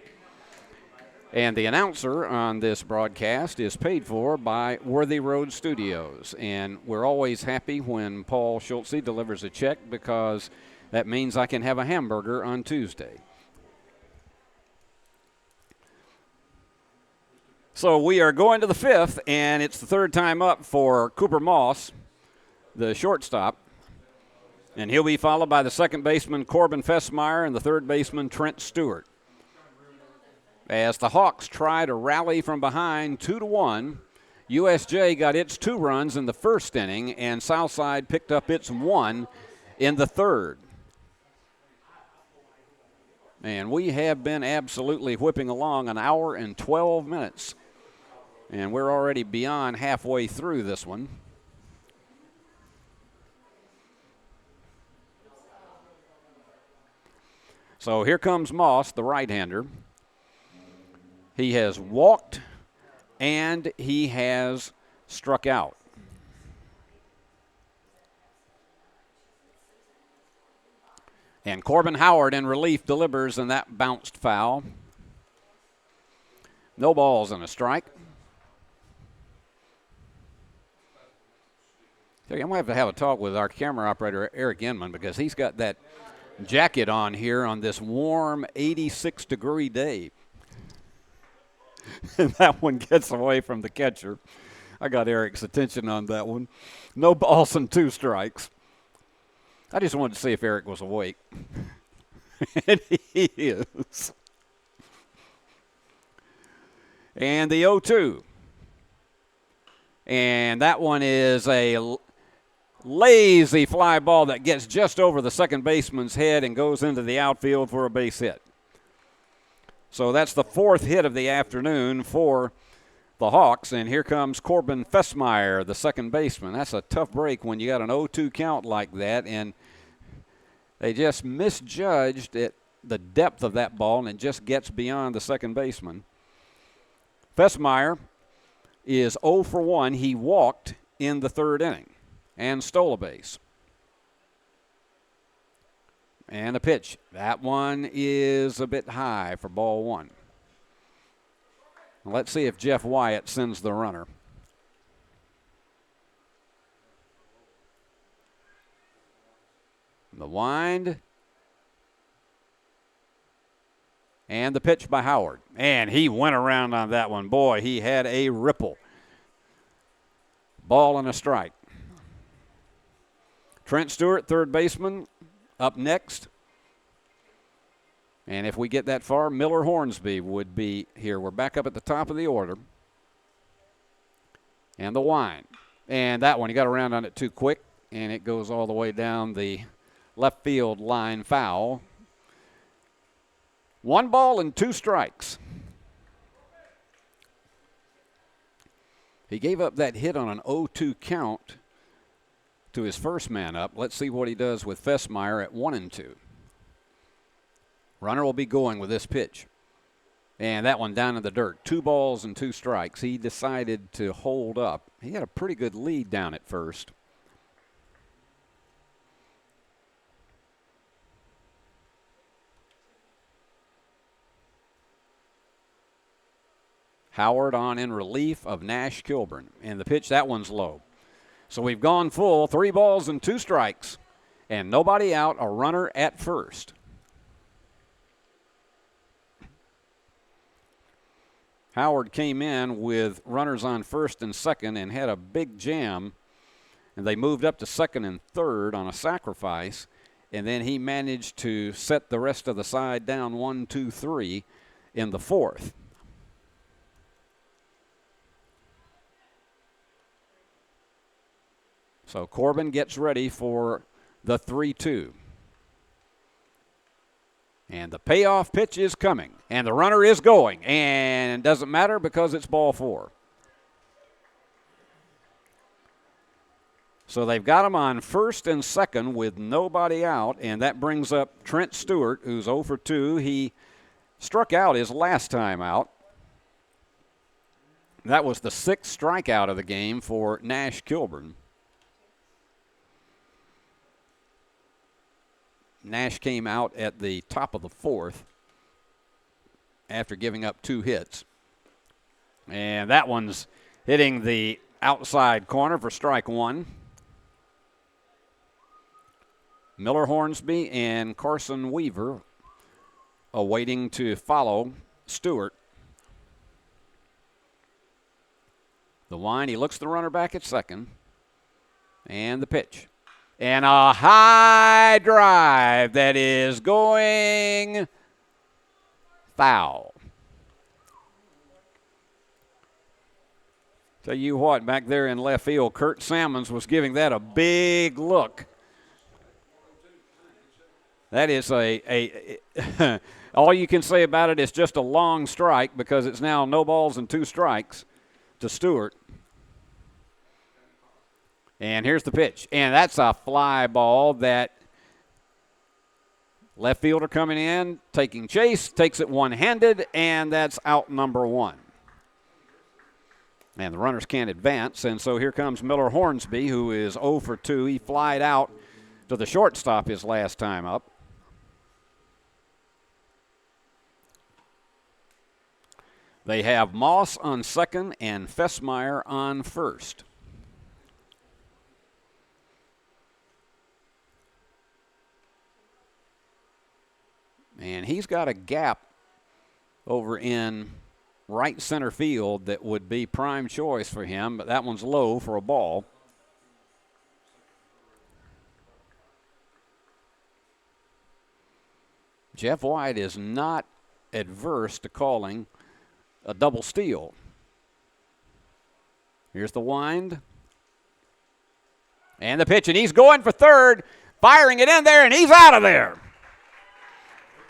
And the announcer on this broadcast is paid for by Worthy Road Studios. And we're always happy when Paul Schultze delivers a check because that means I can have a hamburger on Tuesday. So we are going to the 5th, and it's the 3rd time up for Cooper Moss, the shortstop. And he'll be followed by the second baseman, Corbin Fessmeyer, and the third baseman, Trent Stewart. As the Hawks try to rally from behind 2-1, USJ got its 2 runs in the first inning, and Southside picked up its 1 in the third. And we have been absolutely whipping along an hour and 12 minutes. And we're already beyond halfway through this one. So here comes Moss, the right-hander. He has walked and he has struck out. And Corbin Howard in relief delivers, and that bounced foul. No balls and a strike. I'm going to have a talk with our camera operator, Eric Inman, because he's got that jacket on here on this warm 86-degree day. And that one gets away from the catcher. I got Eric's attention on that one. No balls and 2 strikes. I just wanted to see if Eric was awake. And he is. And the 0-2. And that one is a lazy fly ball that gets just over the second baseman's head and goes into the outfield for a base hit. So that's the 4th hit of the afternoon for the Hawks. And here comes Corbin Fessmeyer, the second baseman. That's a tough break when you got an 0-2 count like that. And they just misjudged the depth of that ball, and it just gets beyond the second baseman. Fessmeyer is 0 for 1. He walked in the 3rd inning and stole a base. And a pitch. That one is a bit high for ball 1. Let's see if Jeff Wyatt sends the runner. The wind. And the pitch by Howard. And he went around on that one. Boy, he had a ripple. Ball and a strike. Trent Stewart, third baseman, up next. And if we get that far, Miller Hornsby would be here. We're back up at the top of the order. And the wind. And that one, he got around on it too quick, and it goes all the way down the left field line, foul. 1 ball and 2 strikes. He gave up that hit on an 0-2 count to his first man up. Let's see what he does with Fessmeyer at 1-2. Runner will be going with this pitch. And that one down in the dirt. 2 balls and 2 strikes. He decided to hold up. He had a pretty good lead down at first. Howard on in relief of Nash Kilburn. And the pitch, that one's low. So we've gone full, 3 balls and 2 strikes. And nobody out, a runner at first. Howard came in with runners on first and second and had a big jam. And they moved up to second and third on a sacrifice. And then he managed to set the rest of the side down 1, 2, 3 in the 4th. So Corbin gets ready for the 3-2. And the payoff pitch is coming. And the runner is going. And it doesn't matter because it's ball 4. So they've got him on first and second with nobody out. And that brings up Trent Stewart, who's 0 for 2. He struck out his last time out. That was the 6th strikeout of the game for Nash Kilburn. Nash came out at the top of the 4th after giving up 2 hits. And that one's hitting the outside corner for strike 1. Miller Hornsby and Carson Weaver awaiting to follow Stewart. The wind, he looks the runner back at second. And the pitch. And a high drive that is going foul. Tell you what, back there in left field, Kurt Salmons was giving that a big look. That is all you can say about it is just a long strike because it's now no balls and 2 strikes to Stewart. And here's the pitch. And that's a fly ball that left fielder coming in, taking chase, takes it one-handed, and that's out number 1. And the runners can't advance, and so here comes Miller Hornsby, who is 0 for 2. He flied out to the shortstop his last time up. They have Moss on second and Fessmeyer on first. And he's got a gap over in right center field that would be prime choice for him, but that one's low for a ball. Jeff White is not adverse to calling a double steal. Here's the wind. And the pitch, and he's going for third, firing it in there, and he's out of there.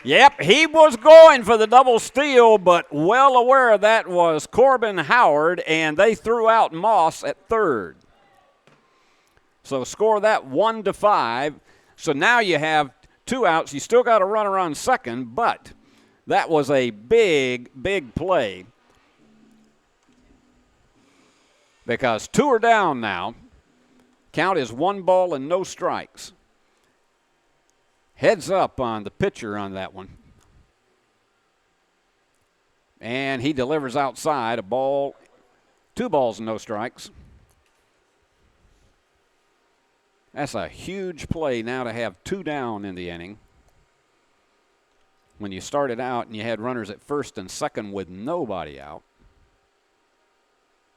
Yep, he was going for the double steal, but well aware that was Corbin Howard, and they threw out Moss at third. So score that 1-5. So now you have 2 outs. You still got a runner on second, but that was a big, big play because 2 are down now. Count is 1 ball and no strikes. Heads up on the pitcher on that one. And he delivers outside, a ball, 2 balls and no strikes. That's a huge play now to have 2 down in the inning. When you started out and you had runners at first and second with nobody out.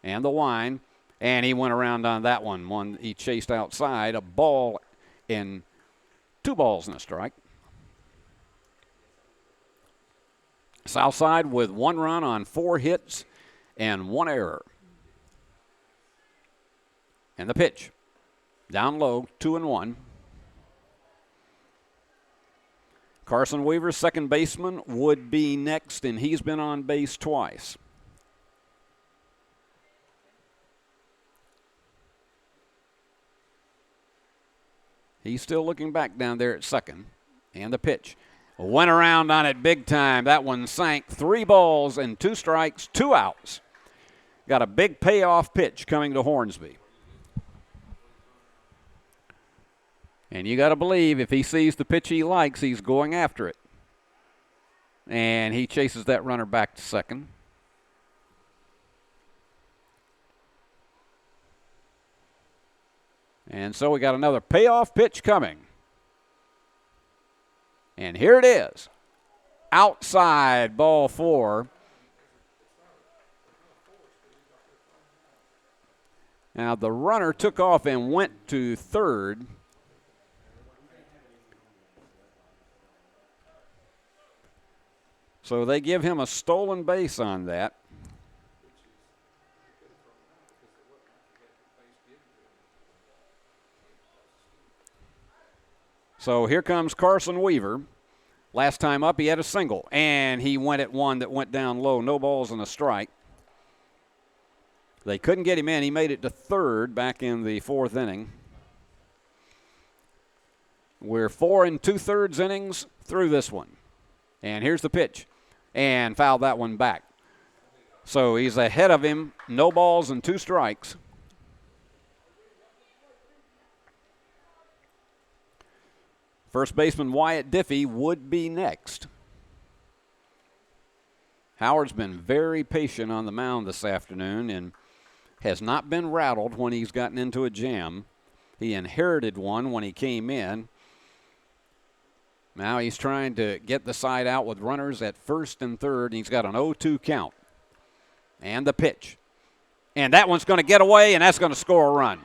And the wind, and he went around on that one. He chased outside, a ball in 2 balls and a strike. Southside with 1 run on 4 hits and 1 error. And the pitch. Down low, 2-1. Carson Weaver, second baseman, would be next, and he's been on base twice. He's still looking back down there at second. And the pitch. Went around on it big time. That one sank. 3 balls and 2 strikes, 2 outs. Got a big payoff pitch coming to Hornsby. And you got to believe if he sees the pitch he likes, he's going after it. And he chases that runner back to second. And so we got another payoff pitch coming. And here it is. Outside, ball 4. Now the runner took off and went to third. So they give him a stolen base on that. So here comes Carson Weaver. Last time up, he had a single, and he went at one that went down low. No balls and a strike. They couldn't get him in. He made it to third back in the 4th inning. We're 4 2/3 innings through this one. And here's the pitch. And fouled that one back. So he's ahead of him. No balls and 2 strikes. First baseman Wyatt Diffie would be next. Howard's been very patient on the mound this afternoon and has not been rattled when he's gotten into a jam. He inherited one when he came in. Now he's trying to get the side out with runners at first and third. And he's got an 0-2 count. And the pitch. And that one's going to get away, and that's going to score a run.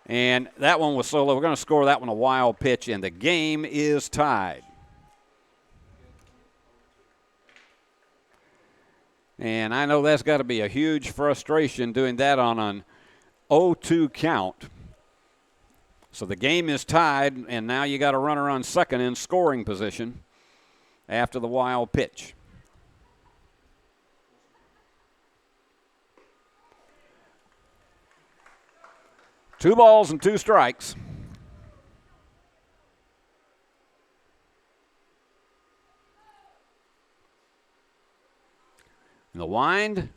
And that one was solo. We're going to score that one a wild pitch, and the game is tied. And I know that's got to be a huge frustration doing that on an 0-2 count. So the game is tied, and now you got a runner on second in scoring position after the wild pitch. Two balls and 2 strikes. And the wind.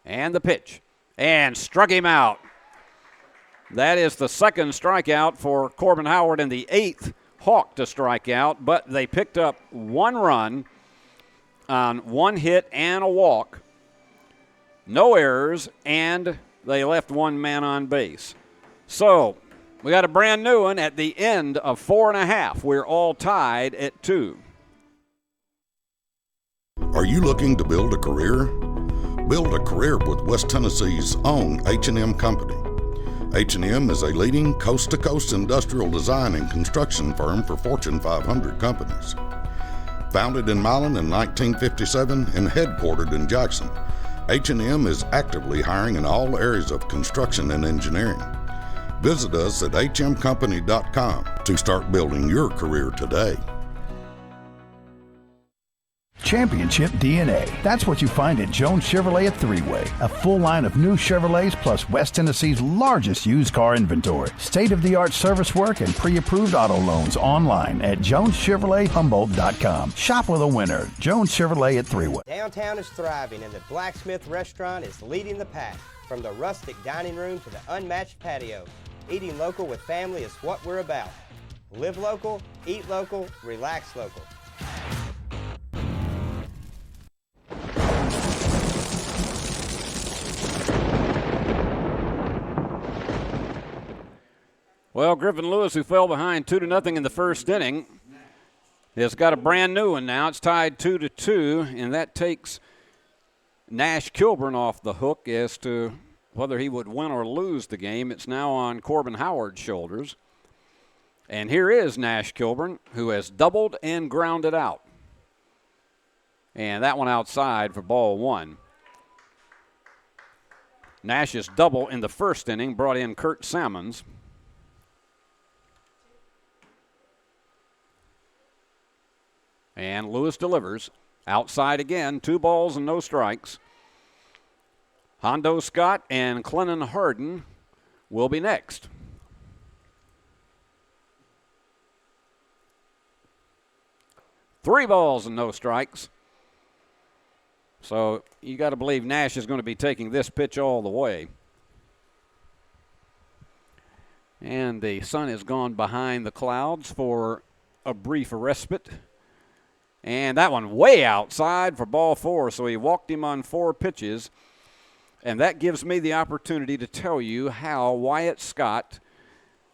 And the pitch. And struck him out. That is the second strikeout for Corbin Howard and the 8th Hawk to strike out. But they picked up 1 run on 1 hit and a walk. No errors, and they left 1 man on base. So We got a brand new one at the end of 4.5. We're all tied at 2. Are you looking to build a career? Build a career with West Tennessee's own H&M Company. H&M is a leading coast-to-coast industrial design and construction firm for Fortune 500 companies. Founded in Milan in 1957 and headquartered in Jackson, H&M is actively hiring in all areas of construction and engineering. Visit us at hmcompany.com to start building your career today. Championship DNA. That's what you find at Jones Chevrolet at Three-Way. A full line of new Chevrolets plus West Tennessee's largest used car inventory. State-of-the-art service work and pre-approved auto loans online at JonesChevroletHumboldt.com. Shop with a winner. Jones Chevrolet at Three-Way. Downtown is thriving and the Blacksmith Restaurant is leading the pack. From the rustic dining room to the unmatched patio, eating local with family is what we're about. Live local, eat local, relax local. Well, Griffin Lewis, who fell behind 2-0 in the first inning, has got a brand new one now. It's tied 2-2, and that takes Nash Kilburn off the hook as to whether he would win or lose the game. It's now on Corbin Howard's shoulders. And here is Nash Kilburn, who has doubled and grounded out. And that one outside for ball 1. Nash's double in the first inning brought in Kurt Sammons. And Lewis delivers. Outside again, 2 balls and no strikes. Hondo Scott and Clennon Harden will be next. Three balls and no strikes. So you got to believe Nash is going to be taking this pitch all the way. And the sun has gone behind the clouds for a brief respite. And that one way outside for ball 4, so he walked him on 4 pitches. And that gives me the opportunity to tell you how Wyatt Scott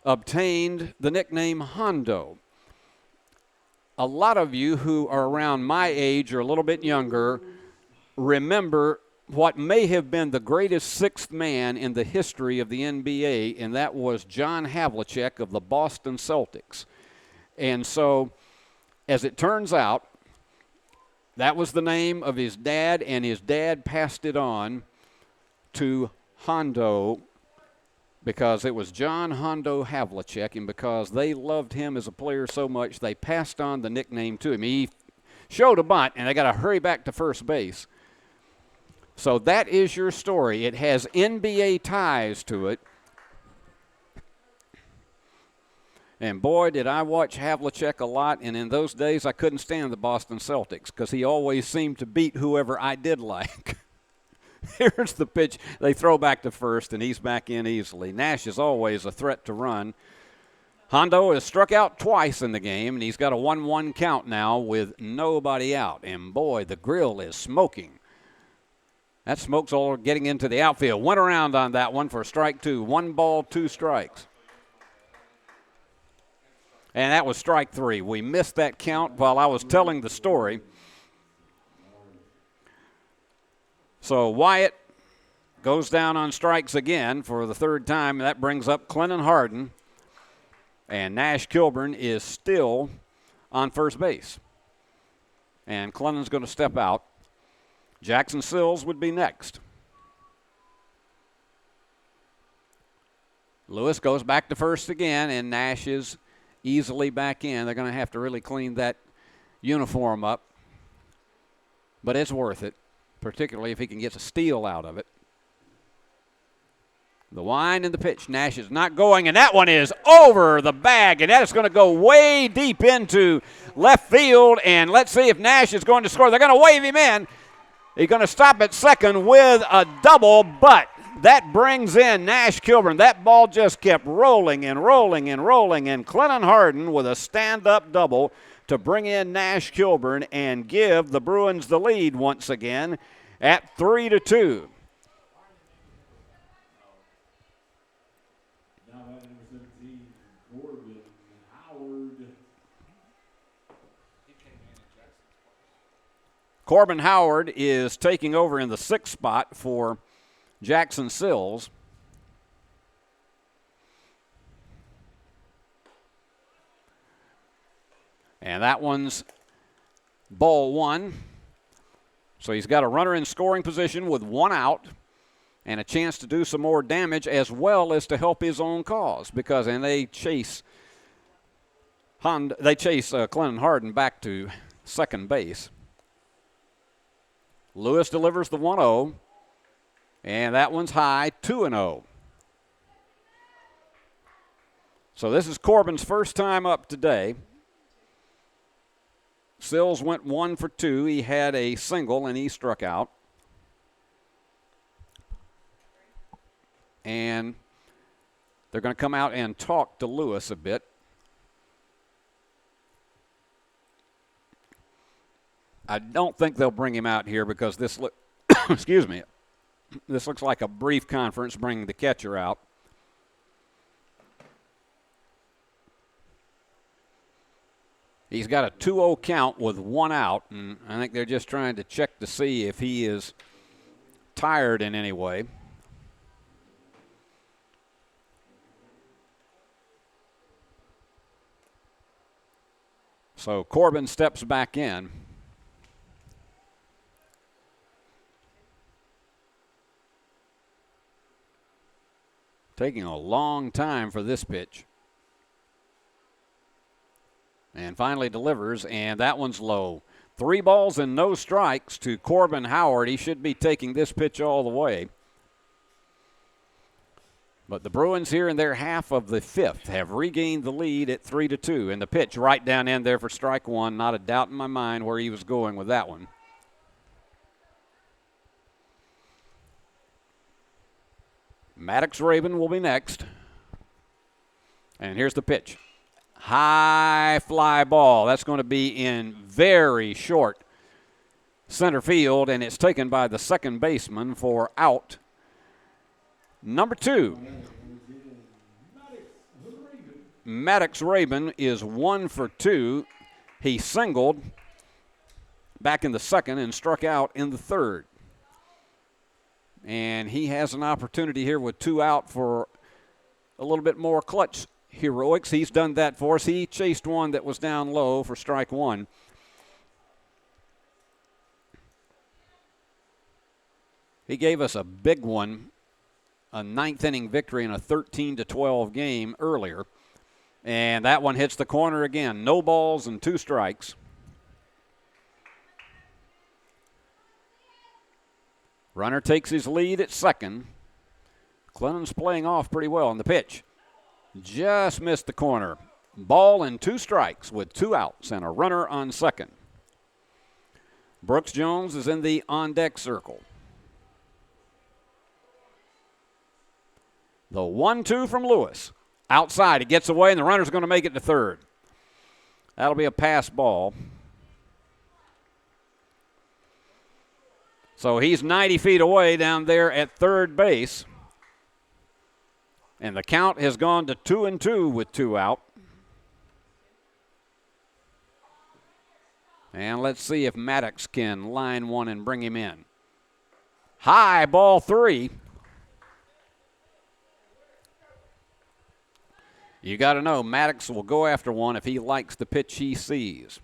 obtained the nickname Hondo. A lot of you who are around my age or a little bit younger remember what may have been the greatest 6th man in the history of the NBA, and that was John Havlicek of the Boston Celtics. And so, as it turns out, that was the name of his dad, and his dad passed it on to Hondo because it was John Hondo Havlicek, and because they loved him as a player so much, they passed on the nickname to him. He showed a bunt, and they got to hurry back to first base. So that is your story. It has NBA ties to it. And boy, did I watch Havlicek a lot, and in those days I couldn't stand the Boston Celtics because he always seemed to beat whoever I did like. Here's the pitch. They throw back to first, and he's back in easily. Nash is always a threat to run. Hondo has struck out twice in the game, and he's got a 1-1 count now with nobody out. And boy, the grill is smoking. That smoke's all getting into the outfield. Went around on that one for strike 2. 1 ball, 2 strikes. And that was strike 3. We missed that count while I was telling the story. So Wyatt goes down on strikes again for the 3rd time. That brings up Clennon Harden. And Nash Kilburn is still on first base. And Clennon's going to step out. Jackson Sills would be next. Lewis goes back to first again, and Nash is easily back in. They're going to have to really clean that uniform up. But it's worth it, particularly if he can get a steal out of it. The wind and the pitch. Nash is not going, and that one is over the bag, and that is going to go way deep into left field. And let's see if Nash is going to score. They're going to wave him in. He's going to stop at second with a double, but that brings in Nash Kilburn. That ball just kept rolling and rolling and rolling, and Clennon Harden with a stand-up double to bring in Nash Kilburn and give the Bruins the lead once again at 3-2. Corbin Howard is taking over in the 6th spot for Jackson Sills. And that one's ball 1. So he's got a runner in scoring position with 1 out and a chance to do some more damage as well as to help his own cause and they chase Clennon Harden back to second base. Lewis delivers the 1-0, and that one's high, 2-0. So this is Corbin's first time up today. Sills went 1 for 2. He had a single, and he struck out. And they're going to come out and talk to Lewis a bit. I don't think they'll bring him out here because this excuse me, this looks like a brief conference bringing the catcher out. He's got a 2-0 count with 1 out, and I think they're just trying to check to see if he is tired in any way. So Corbin steps back in. Taking a long time for this pitch. And finally delivers, and that one's low. 3 balls and no strikes to Corbin Howard. He should be taking this pitch all the way. But the Bruins here in their half of the 5th have regained the lead at 3-2. And the pitch right down in there for strike 1. Not a doubt in my mind where he was going with that one. Maddox Rabin will be next. And here's the pitch. High fly ball. That's going to be in very short center field, and it's taken by the second baseman for out number 2. Maddox Rabin is 1 for 2. He singled back in the 2nd and struck out in the 3rd. And he has an opportunity here with 2 out for a little bit more clutch heroics. He's done that for us. He chased one that was down low for strike 1. He gave us a big one, a 9th inning victory in a 13-12 game earlier. And that one hits the corner again. No balls and 2 strikes. Runner takes his lead at second. Clennon's playing off pretty well on the pitch. Just missed the corner. Ball and 2 strikes with 2 outs and a runner on second. Brooks Jones is in the on-deck circle. The 1-2 from Lewis. Outside, it gets away, and the runner's going to make it to third. That'll be a pass ball. So he's 90 feet away down there at third base. And the count has gone to 2-2 with 2 out. And let's see if Maddox can line one and bring him in. High, ball 3. You got to know Maddox will go after one if he likes the pitch he sees.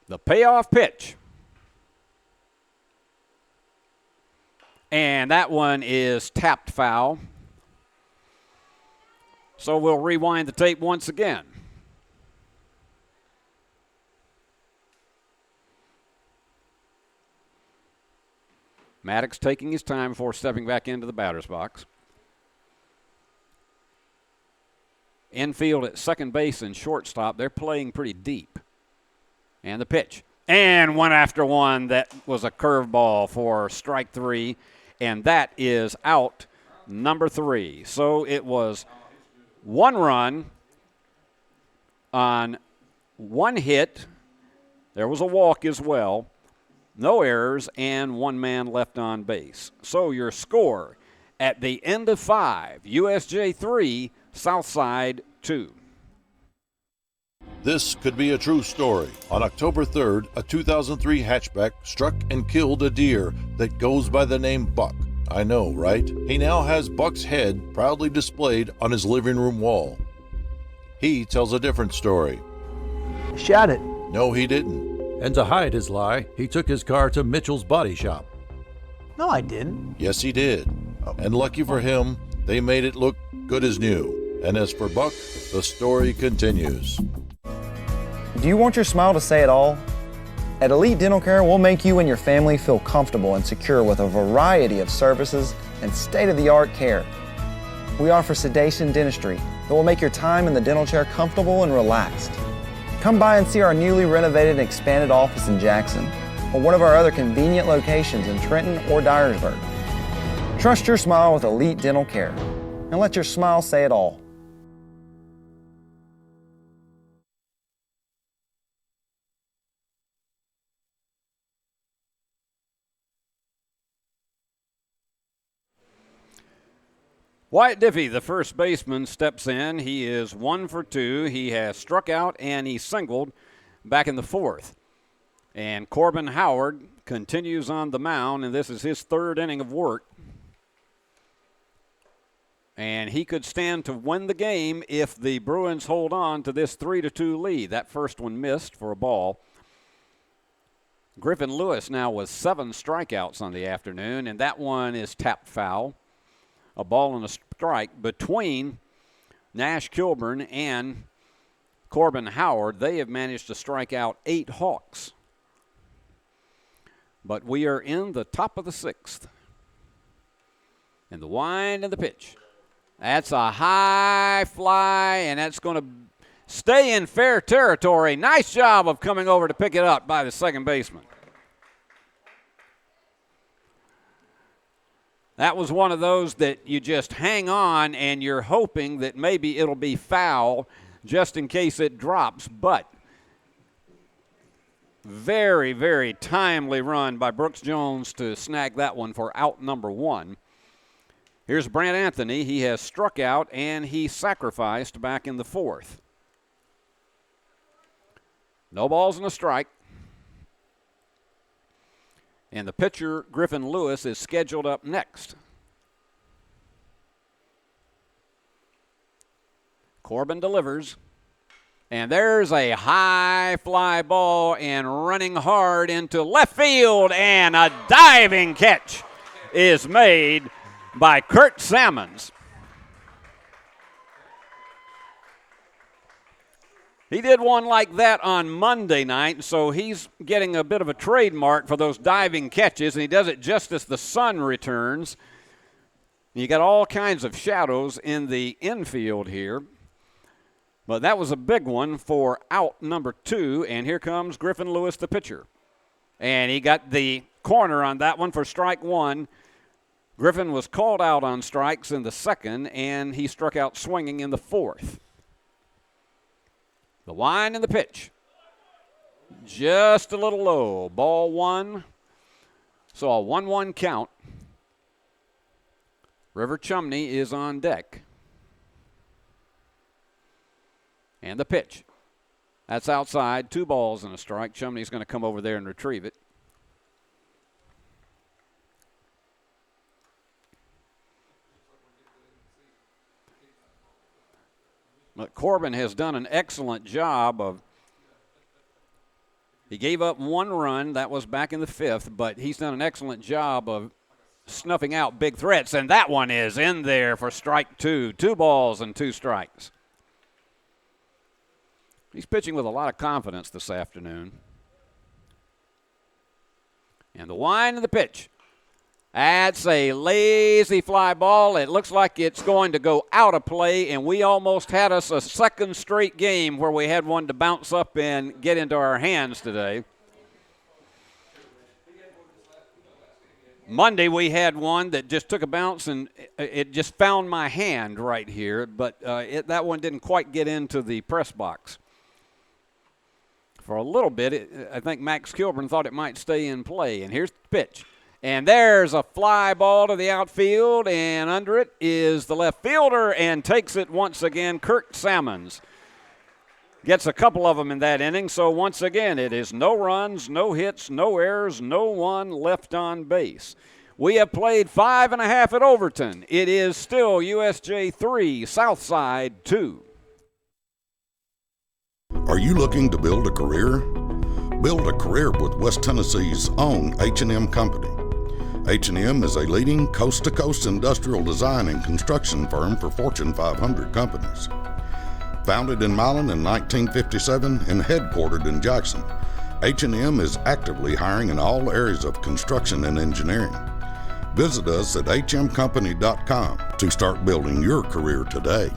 The payoff pitch. And that one is tapped foul. So we'll rewind the tape once again. Maddox taking his time before stepping back into the batter's box. Infield at second base and shortstop, they're playing pretty deep. And the pitch. And one after one, that was a curveball for strike 3. And that is out number 3. So it was 1 run on 1 hit. There was a walk as well. No errors and 1 man left on base. So your score at the end of 5. USJ 3, Southside 2. This could be a true story. On October 3rd, a 2003 hatchback struck and killed a deer that goes by the name Buck. I know, right? He now has Buck's head proudly displayed on his living room wall. He tells a different story. Shot it. No, he didn't. And to hide his lie, he took his car to Mitchell's body shop. No, I didn't. Yes, he did. And lucky for him, they made it look good as new. And as for Buck, the story continues. Do you want your smile to say it all? At Elite Dental Care, we'll make you and your family feel comfortable and secure with a variety of services and state-of-the-art care. We offer sedation dentistry that will make your time in the dental chair comfortable and relaxed. Come by and see our newly renovated and expanded office in Jackson or one of our other convenient locations in Trenton or Dyersburg. Trust your smile with Elite Dental Care and let your smile say it all. Wyatt Diffie, the first baseman, steps in. He is 1 for 2. He has struck out and he singled back in the 4th. And Corbin Howard continues on the mound, and this is his 3rd inning of work. And he could stand to win the game if the Bruins hold on to this 3-2 lead. That first one missed for a ball. Griffin Lewis now with 7 strikeouts on the afternoon, and that one is tapped foul. A ball and a strike between Nash Kilburn and Corbin Howard. They have managed to strike out 8 Hawks. But we are in the top of the 6th. And the wind and the pitch. That's a high fly, and that's going to stay in fair territory. Nice job of coming over to pick it up by the second baseman. That was one of those that you just hang on and you're hoping that maybe it'll be foul just in case it drops. But very, very timely run by Brooks Jones to snag that one for out number 1. Here's Brant Anthony. He has struck out and he sacrificed back in the 4th. No balls and a strike. And the pitcher, Griffin Lewis, is scheduled up next. Corbin delivers. And there's a high fly ball and running hard into left field. And a diving catch is made by Kurt Salmons. He did one like that on Monday night, so he's getting a bit of a trademark for those diving catches, and he does it just as the sun returns. You got all kinds of shadows in the infield here. But that was a big one for out number 2, and here comes Griffin Lewis, the pitcher. And he got the corner on that one for strike 1. Griffin was called out on strikes in the 2nd, and he struck out swinging in the 4th. The wind and the pitch. Just a little low. Ball 1. So a 1-1 count. River Chumney is on deck. And the pitch. That's outside. 2 balls and a strike. Chumney's going to come over there and retrieve it. But Corbin has done an excellent job of, he gave up 1 run, that was back in the 5th, but he's done an excellent job of snuffing out big threats, and that one is in there for strike 2. 2 balls and 2 strikes. He's pitching with a lot of confidence this afternoon. And the wind of the pitch. That's a lazy fly ball. It looks like it's going to go out of play, and we almost had us a second straight game where we had one to bounce up and get into our hands today. Monday we had one that just took a bounce, and it just found my hand right here, but that one didn't quite get into the press box. For a little bit, I think Max Kilburn thought it might stay in play, and here's the pitch. And there's a fly ball to the outfield, and under it is the left fielder, and takes it once again, Kurt Salmons. Gets a couple of them in that inning, so once again it is no runs, no hits, no errors, no one left on base. We have played 5.5 at Overton. It is still USJ 3, Southside 2. Are you looking to build a career? Build a career with West Tennessee's own H&M Company. H&M is a leading coast-to-coast industrial design and construction firm for Fortune 500 companies. Founded in Milan in 1957 and headquartered in Jackson, H&M is actively hiring in all areas of construction and engineering. Visit us at hmcompany.com to start building your career today.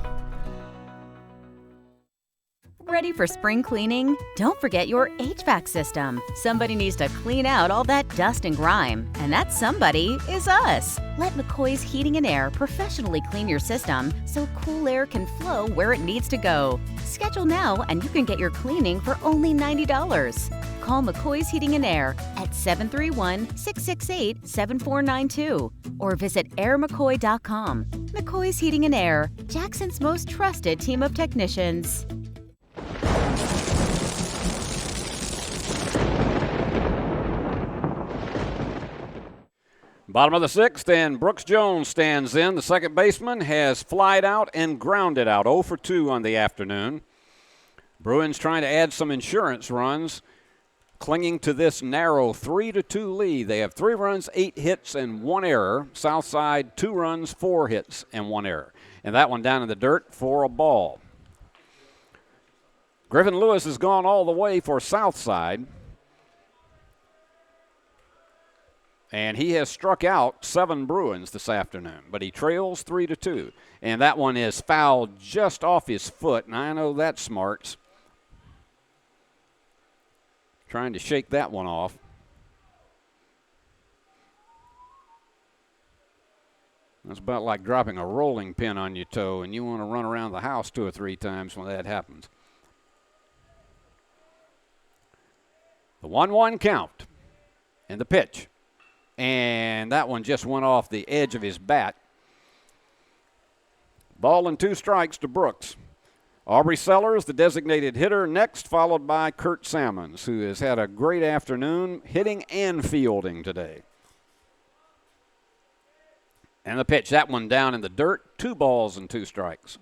Ready for spring cleaning? Don't forget your HVAC system. Somebody needs to clean out all that dust and grime, and that somebody is us. Let McCoy's Heating and Air professionally clean your system so cool air can flow where it needs to go. Schedule now and you can get your cleaning for only $90. Call McCoy's Heating and Air at 731-668-7492 or visit airmccoy.com. McCoy's Heating and Air, Jackson's most trusted team of technicians. Bottom of the sixth, and Brooks Jones stands in. The second baseman has flied out and grounded out, 0 for 2 on the afternoon. Bruins trying to add some insurance runs, clinging to this narrow 3-2 lead. They have 3 runs, 8 hits, and 1 error. Southside, 2 runs, 4 hits, and 1 error. And that one down in the dirt for a ball. Griffin Lewis has gone all the way for Southside. And he has struck out 7 Bruins this afternoon, but he trails 3-2. And that one is fouled just off his foot, and I know that smarts. Trying to shake that one off. That's about like dropping a rolling pin on your toe, and you want to run around the house 2 or 3 times when that happens. The 1-1 count and the pitch. And that one just went off the edge of his bat. Ball and 2 strikes to Brooks. Aubrey Sellers, the designated hitter, next, followed by Kurt Salmons, who has had a great afternoon hitting and fielding today. And the pitch, that one down in the dirt, 2 balls and 2 strikes.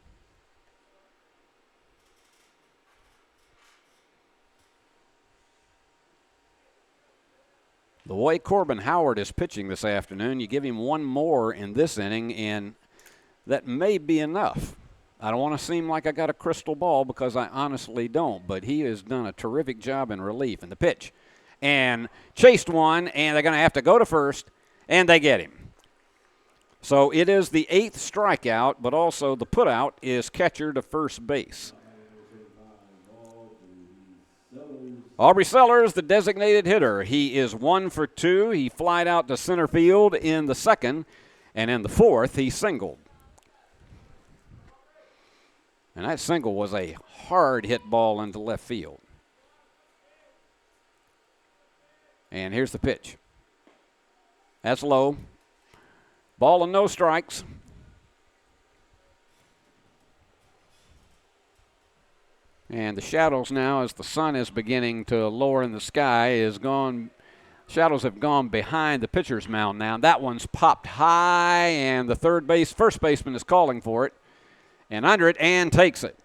The way Corbin Howard is pitching this afternoon, you give him 1 more in this inning, and that may be enough. I don't want to seem like I got a crystal ball because I honestly don't, but he has done a terrific job in relief. And the pitch, and chased one, and they're going to have to go to first, and they get him. So it is the 8th strikeout, but also the putout is catcher to first base. Aubrey Sellers, the designated hitter. He is 1 for 2. He flied out to center field in the second, and in the fourth, he singled. And that single was a hard hit ball into left field. And here's the pitch. That's low. Ball and no strikes. And the shadows now, as the sun is beginning to lower in the sky, is gone. Shadows have gone behind the pitcher's mound now. That one's popped high, and the first baseman is calling for it, and under it, and takes it.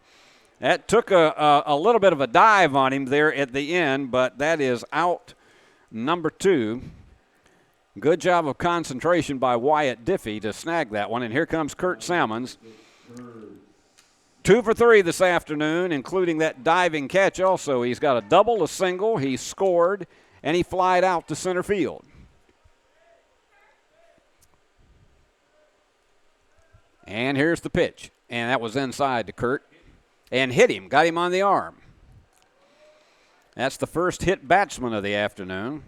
That took a little bit of a dive on him there at the end, but that is out number 2. Good job of concentration by Wyatt Diffie to snag that one, and here comes Kurt Salmons. 2 for 3 this afternoon, including that diving catch also. He's got a double, a single, he scored, and he flied out to center field. And here's the pitch. And that was inside to Kurt. And hit him, got him on the arm. That's the first hit batsman of the afternoon.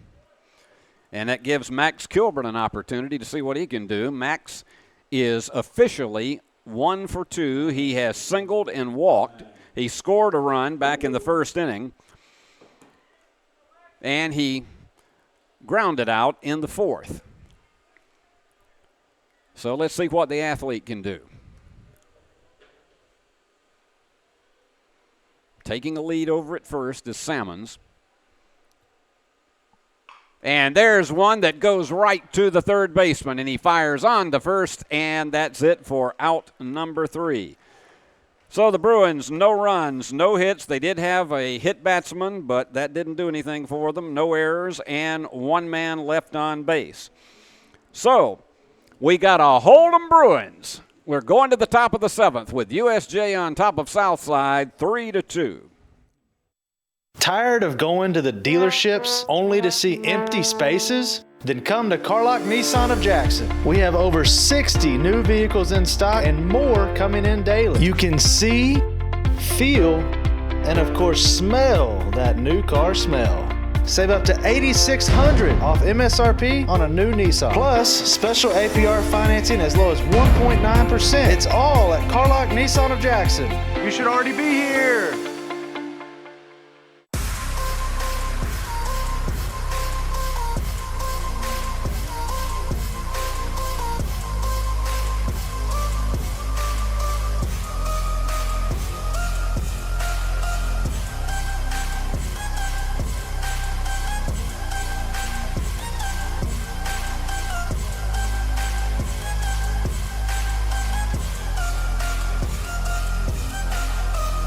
And that gives Max Kilburn an opportunity to see what he can do. Max is officially 1 for 2. He has singled and walked. He scored a run back in the first inning. And he grounded out in the fourth. So let's see what the athlete can do. Taking a lead over at first is Salmons. And there's one that goes right to the third baseman, and he fires on to first, and that's it for out number 3. So the Bruins, no runs, no hits. They did have a hit batsman, but that didn't do anything for them. No errors, and one man left on base. So we got a Hold'em Bruins. We're going to the top of the 7th with USJ on top of Southside, 3-2. Tired of going to the dealerships only to see empty spaces? Then come to Carlock Nissan of Jackson. We have over 60 new vehicles in stock and more coming in daily. You can see, feel, and of course smell that new car smell. Save up to $8,600 off MSRP on a new Nissan. Plus, special APR financing as low as 1.9%. It's all at Carlock Nissan of Jackson. You should already be here.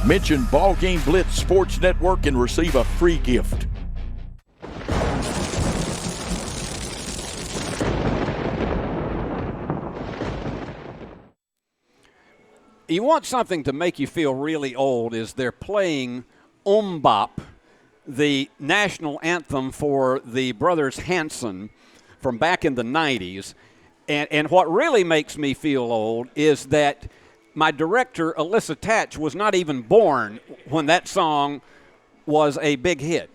Mention BallGame Blitz Sports Network and receive a free gift. You want something to make you feel really old is they're playing Bop, the national anthem for the brothers Hanson from back in the 90s. And what really makes me feel old is that my director, Alyssa Tatch, was not even born when that song was a big hit.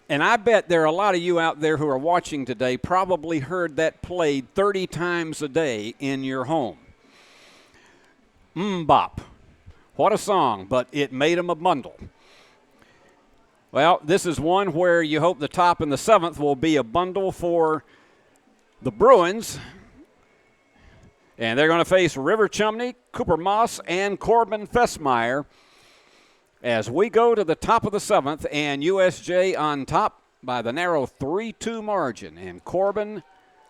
And I bet there are a lot of you out there who are watching today probably heard that played 30 times a day in your home. Bop. What a song, but it made them a bundle. Well, this is one where you hope the top and the 7th will be a bundle for the Bruins. And they're going to face River Chumney, Cooper Moss, and Corbin Fessmeyer as we go to the top of the 7th, and USJ on top by the narrow 3-2 margin. And Corbin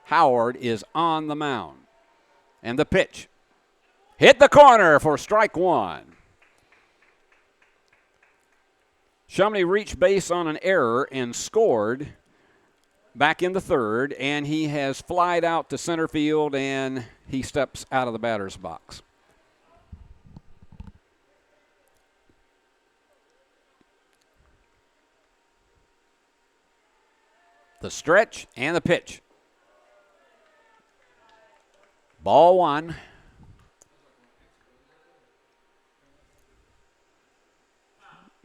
Howard is on the mound. And the pitch. Hit the corner for strike 1. Chumney reached base on an error and scored back in the 3rd, and he has flied out to center field, and he steps out of the batter's box. The stretch and the pitch. Ball 1.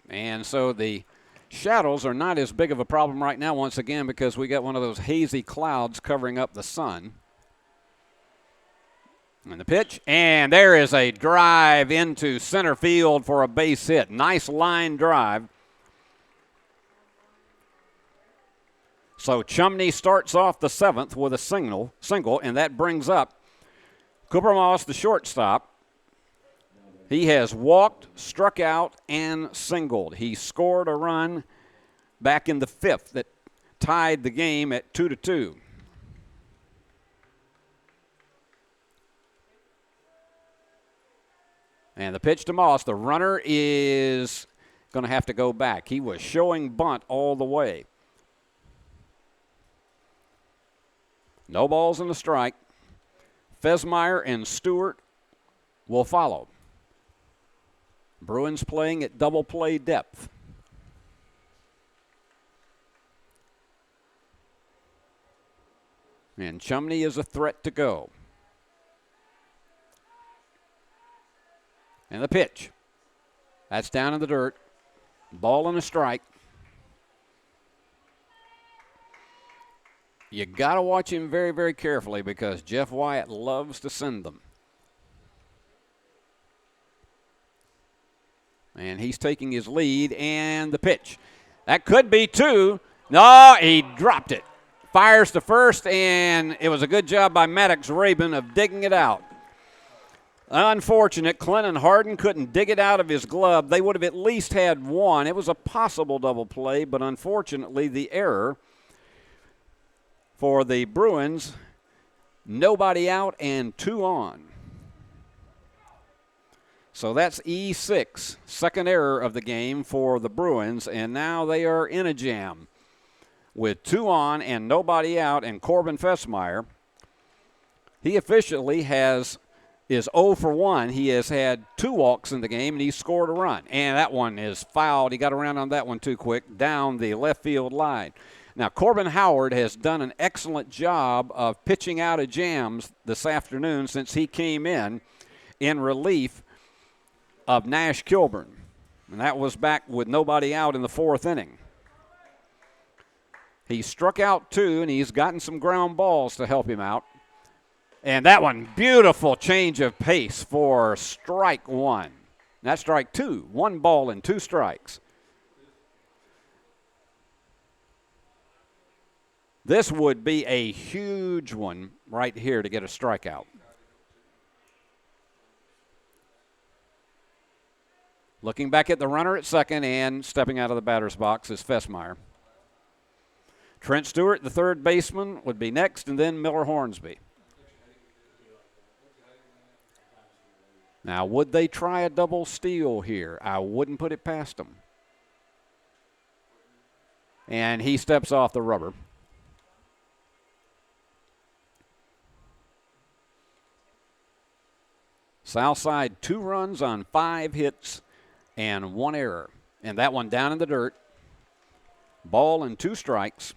And so the shadows are not as big of a problem right now once again because we got one of those hazy clouds covering up the sun. And the pitch, and there is a drive into center field for a base hit. Nice line drive. So Chumney starts off the 7th with a single, and that brings up Cooper Moss, the shortstop. He has walked, struck out, and singled. He scored a run back in the 5th that tied the game at 2-2. And the pitch to Moss. The runner is going to have to go back. He was showing bunt all the way. No balls and a strike. Fessmeyer and Stewart will follow. Bruins playing at double play depth. And Chumney is a threat to go. And the pitch. That's down in the dirt. Ball and a strike. You got to watch him very, very carefully because Jeff Wyatt loves to send them. And he's taking his lead, and the pitch. That could be 2. No, he dropped it. fires to first, and it was a good job by Maddox Rabin of digging it out. Unfortunate, Clennon Harden couldn't dig it out of his glove. They would have at least had one. It was a possible double play, but unfortunately the error for the Bruins, nobody out and 2 on. So that's E6, second error of the game for the Bruins, and now they are in a jam with 2 on and nobody out, and Corbin Fessmeyer, he officially is 0 for 1. He has had 2 walks in the game, and he scored a run. And that one is fouled. He got around on that one too quick, down the left field line. Now, Corbin Howard has done an excellent job of pitching out of jams this afternoon since he came in relief of Nash Kilburn. And that was back with nobody out in the 4th inning. He struck out 2, and he's gotten some ground balls to help him out. And that one, beautiful change of pace for strike 1. That's strike 2, 1 ball and 2 strikes. This would be a huge one right here to get a strikeout. Looking back at the runner at second and stepping out of the batter's box is Fessmeyer. Trent Stewart, the third baseman, would be next, and then Miller Hornsby. Now, would they try a double steal here? I wouldn't put it past them. And he steps off the rubber. Southside 2 runs on 5 hits and 1 error. And that one down in the dirt. Ball and 2 strikes.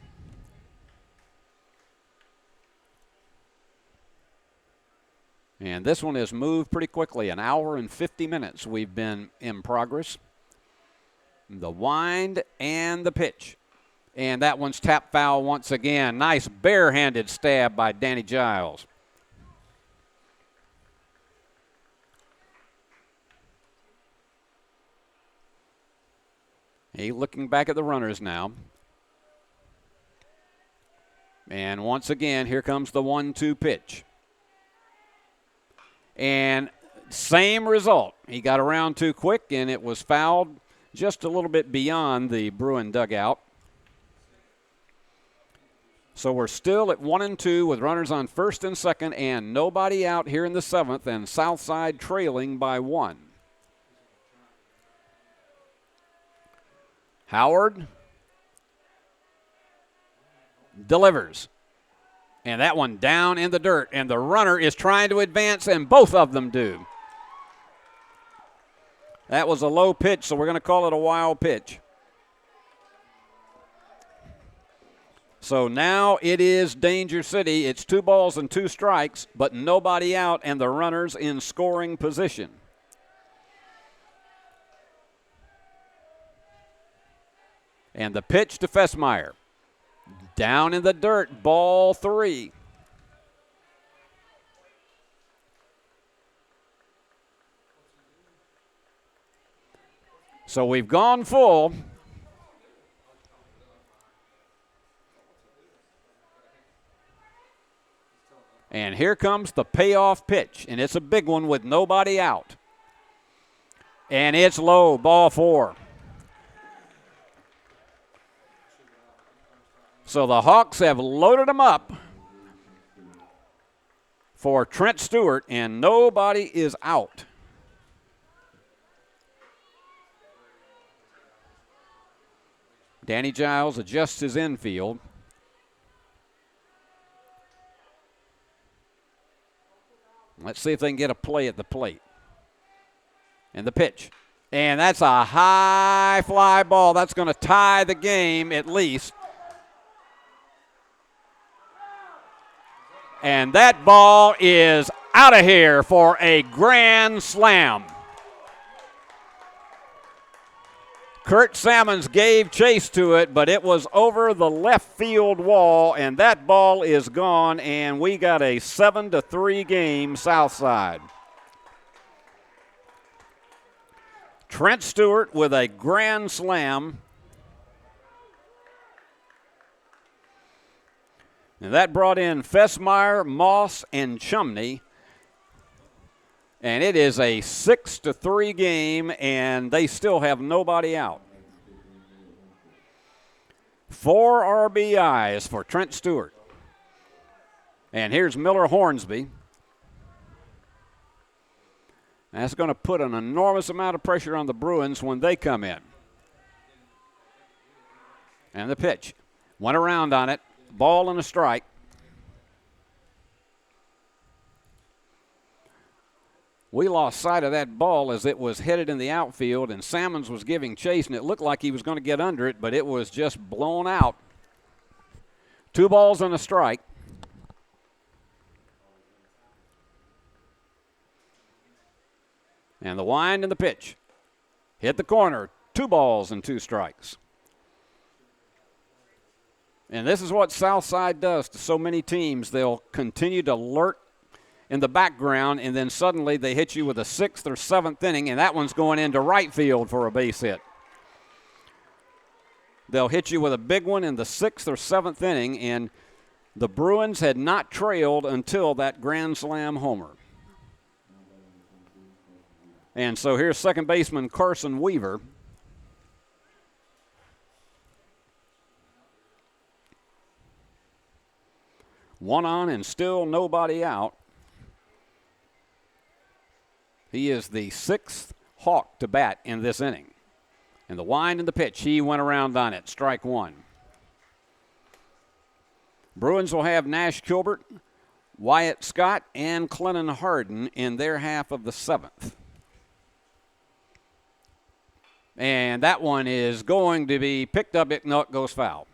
And this one has moved pretty quickly. An hour and 50 minutes we've been in progress. The wind and the pitch. And that one's tap foul once again. Nice barehanded stab by Danny Giles. He looking back at the runners now. And once again, here comes the 1-2 pitch. And same result. He got around too quick, and it was fouled just a little bit beyond the Bruin dugout. So we're still at 1-2 with runners on first and second and nobody out here in the 7th, and Southside trailing by 1. Howard delivers. And that one down in the dirt. And the runner is trying to advance, and both of them do. That was a low pitch, so we're going to call it a wild pitch. So now it is Danger City. It's 2 balls and 2 strikes, but nobody out, and the runners in scoring position. And the pitch to Fessmeyer. Down in the dirt, ball 3. So we've gone full. And here comes the payoff pitch, and it's a big one with nobody out. And it's low, ball 4. So the Hawks have loaded them up for Trent Stewart, and nobody is out. Danny Giles adjusts his infield. Let's see if they can get a play at the plate. And the pitch. And that's a high fly ball. That's going to tie the game at least. And that ball is out of here for a grand slam. Kurt Salmons gave chase to it, but it was over the left field wall, and that ball is gone, and we got a 7-3 game Southside. Trent Stewart with a grand slam. And that brought in Fessmeyer, Moss, and Chumney. And it is a 6-3 game, and they still have nobody out. 4 RBIs for Trent Stewart. And here's Miller Hornsby. That's going to put an enormous amount of pressure on the Bruins when they come in. And the pitch. Went around on it. Ball and a strike. We lost sight of that ball as it was headed in the outfield, and Salmons was giving chase, and it looked like he was going to get under it, but it was just blown out. 2 balls and a strike. And the wind and the pitch. Hit the corner. 2 balls and 2 strikes. And this is what Southside does to so many teams. They'll continue to lurk in the background, and then suddenly they hit you with a 6th or 7th inning, and that one's going into right field for a base hit. They'll hit you with a big one in the 6th or 7th inning, and the Bruins had not trailed until that grand slam homer. And so here's second baseman Carson Weaver. One on and still nobody out. He is the 6th Hawk to bat in this inning. And the wind and the pitch, he went around on it. Strike 1. Bruins will have Nash Kilbert, Wyatt Scott, and Clennon Harden in their half of the 7th. And that one is going to be picked up. No, it goes foul.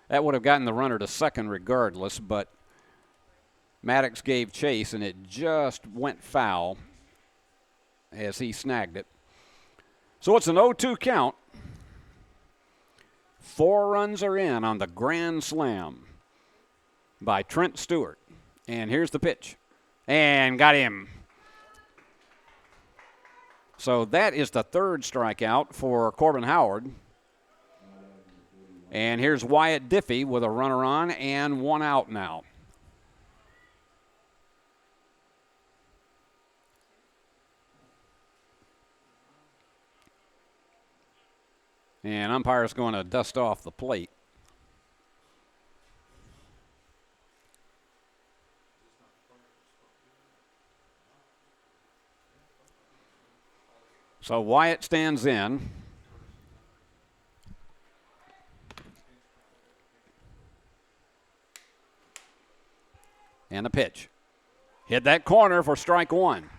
That would have gotten the runner to second regardless, but Maddox gave chase, and it just went foul as he snagged it. So it's an 0-2 count. 4 runs are in on the grand slam by Trent Stewart. And here's the pitch. And got him. So that is the 3rd strikeout for Corbin Howard. And here's Wyatt Diffie with a runner on and 1 out now. And umpire's going to dust off the plate. So Wyatt stands in. And a pitch. Hit that corner for strike 1.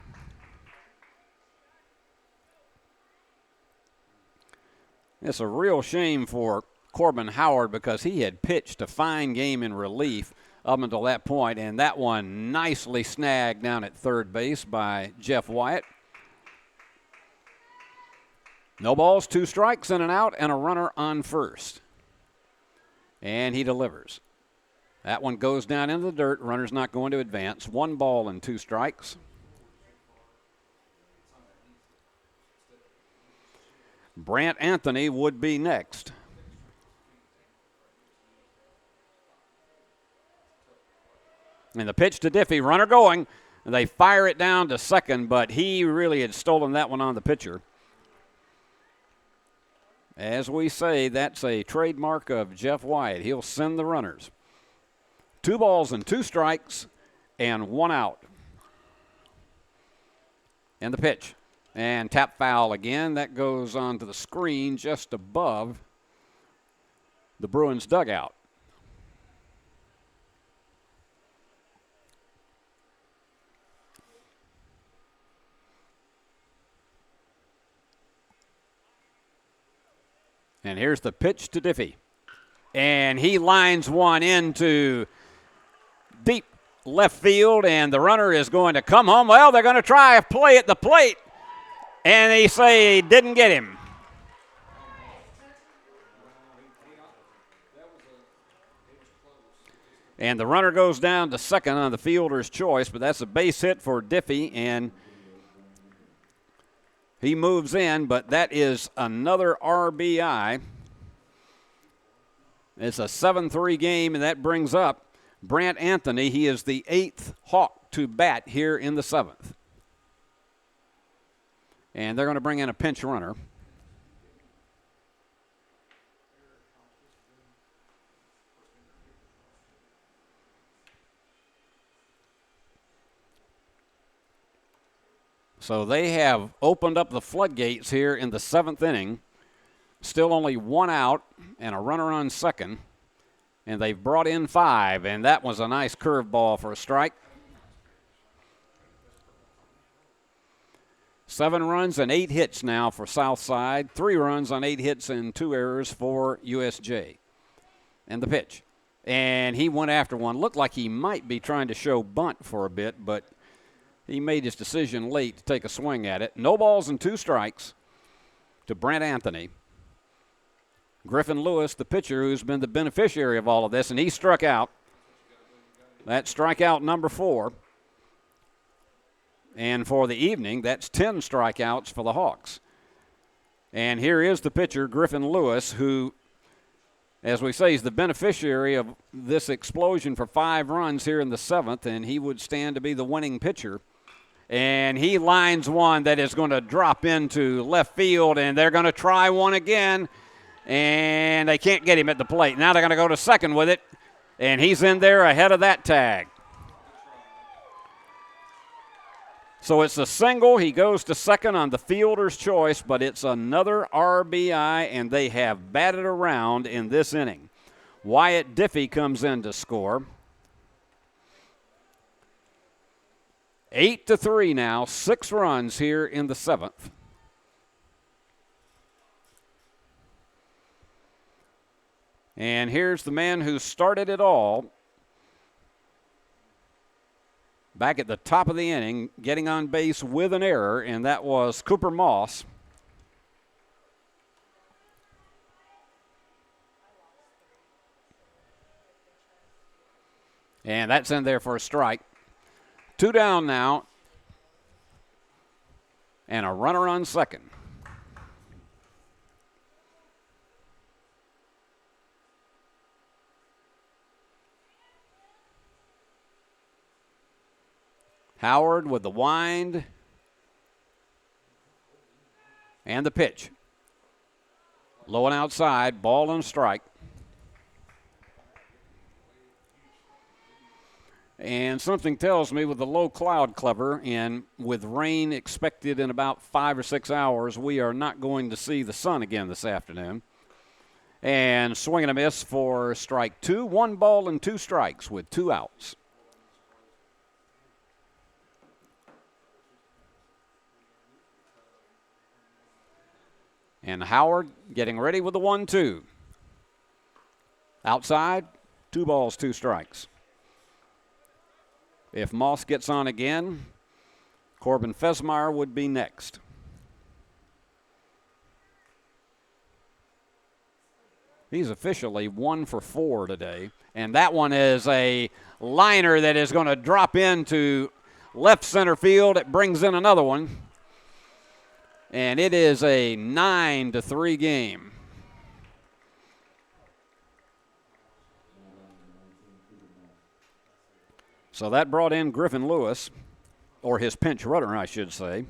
It's a real shame for Corbin Howard because he had pitched a fine game in relief up until that point, and that one nicely snagged down at third base by Jeff Wyatt. No balls, 2 strikes and an out, and a runner on first. And he delivers. That one goes down into the dirt. Runner's not going to advance. 1 ball and 2 strikes. Brant Anthony would be next. And the pitch to Diffie, runner going. They fire it down to second, but he really had stolen that one on the pitcher. As we say, that's a trademark of Jeff Wyatt. He'll send the runners. 2 balls and 2 strikes and 1 out. And the pitch. And tap foul again. That goes onto the screen just above the Bruins dugout. And here's the pitch to Diffie. And he lines one into deep left field, and the runner is going to come home. Well, they're going to try a play at the plate. And they say he didn't get him. And the runner goes down to second on the fielder's choice, but that's a base hit for Diffie, and he moves in, but that is another RBI It's a 7-3 game, and that brings up Brant Anthony. He is the 8th Hawk to bat here in the 7th. And they're going to bring in a pinch runner. So they have opened up the floodgates here in the 7th inning. Still only 1 out and a runner on second. And they've brought in 5, and that was a nice curveball for a strike. 7 runs and 8 hits now for Southside. 3 runs on 8 hits and 2 errors for USJ. And the pitch. And he went after one. Looked like he might be trying to show bunt for a bit, but he made his decision late to take a swing at it. No balls and 2 strikes to Brant Anthony. Griffin Lewis, the pitcher, who's been the beneficiary of all of this, and he struck out. That's strikeout number 4. And for the evening, that's 10 strikeouts for the Hawks. And here is the pitcher, Griffin Lewis, who, as we say, is the beneficiary of this explosion for 5 runs here in the 7th, and he would stand to be the winning pitcher. And he lines one that is going to drop into left field, and they're going to try one again, and they can't get him at the plate. Now they're going to go to second with it, and he's in there ahead of that tag. So it's a single. He goes to second on the fielder's choice, but it's another RBI, and they have batted around in this inning. Wyatt Diffie comes in to score. 8-3 now, 6 runs here in the 7th. And here's the man who started it all. Back at the top of the inning, getting on base with an error, and that was Cooper Moss. And that's in there for a strike. 2 down now, and a runner on second. Howard with the wind and the pitch. Low and outside, ball and strike. And something tells me with the low cloud cover and with rain expected in about 5 or 6 hours, we are not going to see the sun again this afternoon. And swing and a miss for strike 2. 1 ball and 2 strikes with 2 outs. And Howard getting ready with the 1-2. Outside, 2 balls, 2 strikes. If Moss gets on again, Corbin Fesmeyer would be next. He's officially 1 for 4 today. And that one is a liner that is going to drop into left center field. It brings in another one. And it is a 9-3 game. So that brought in Griffin Lewis, or his pinch runner, I should say.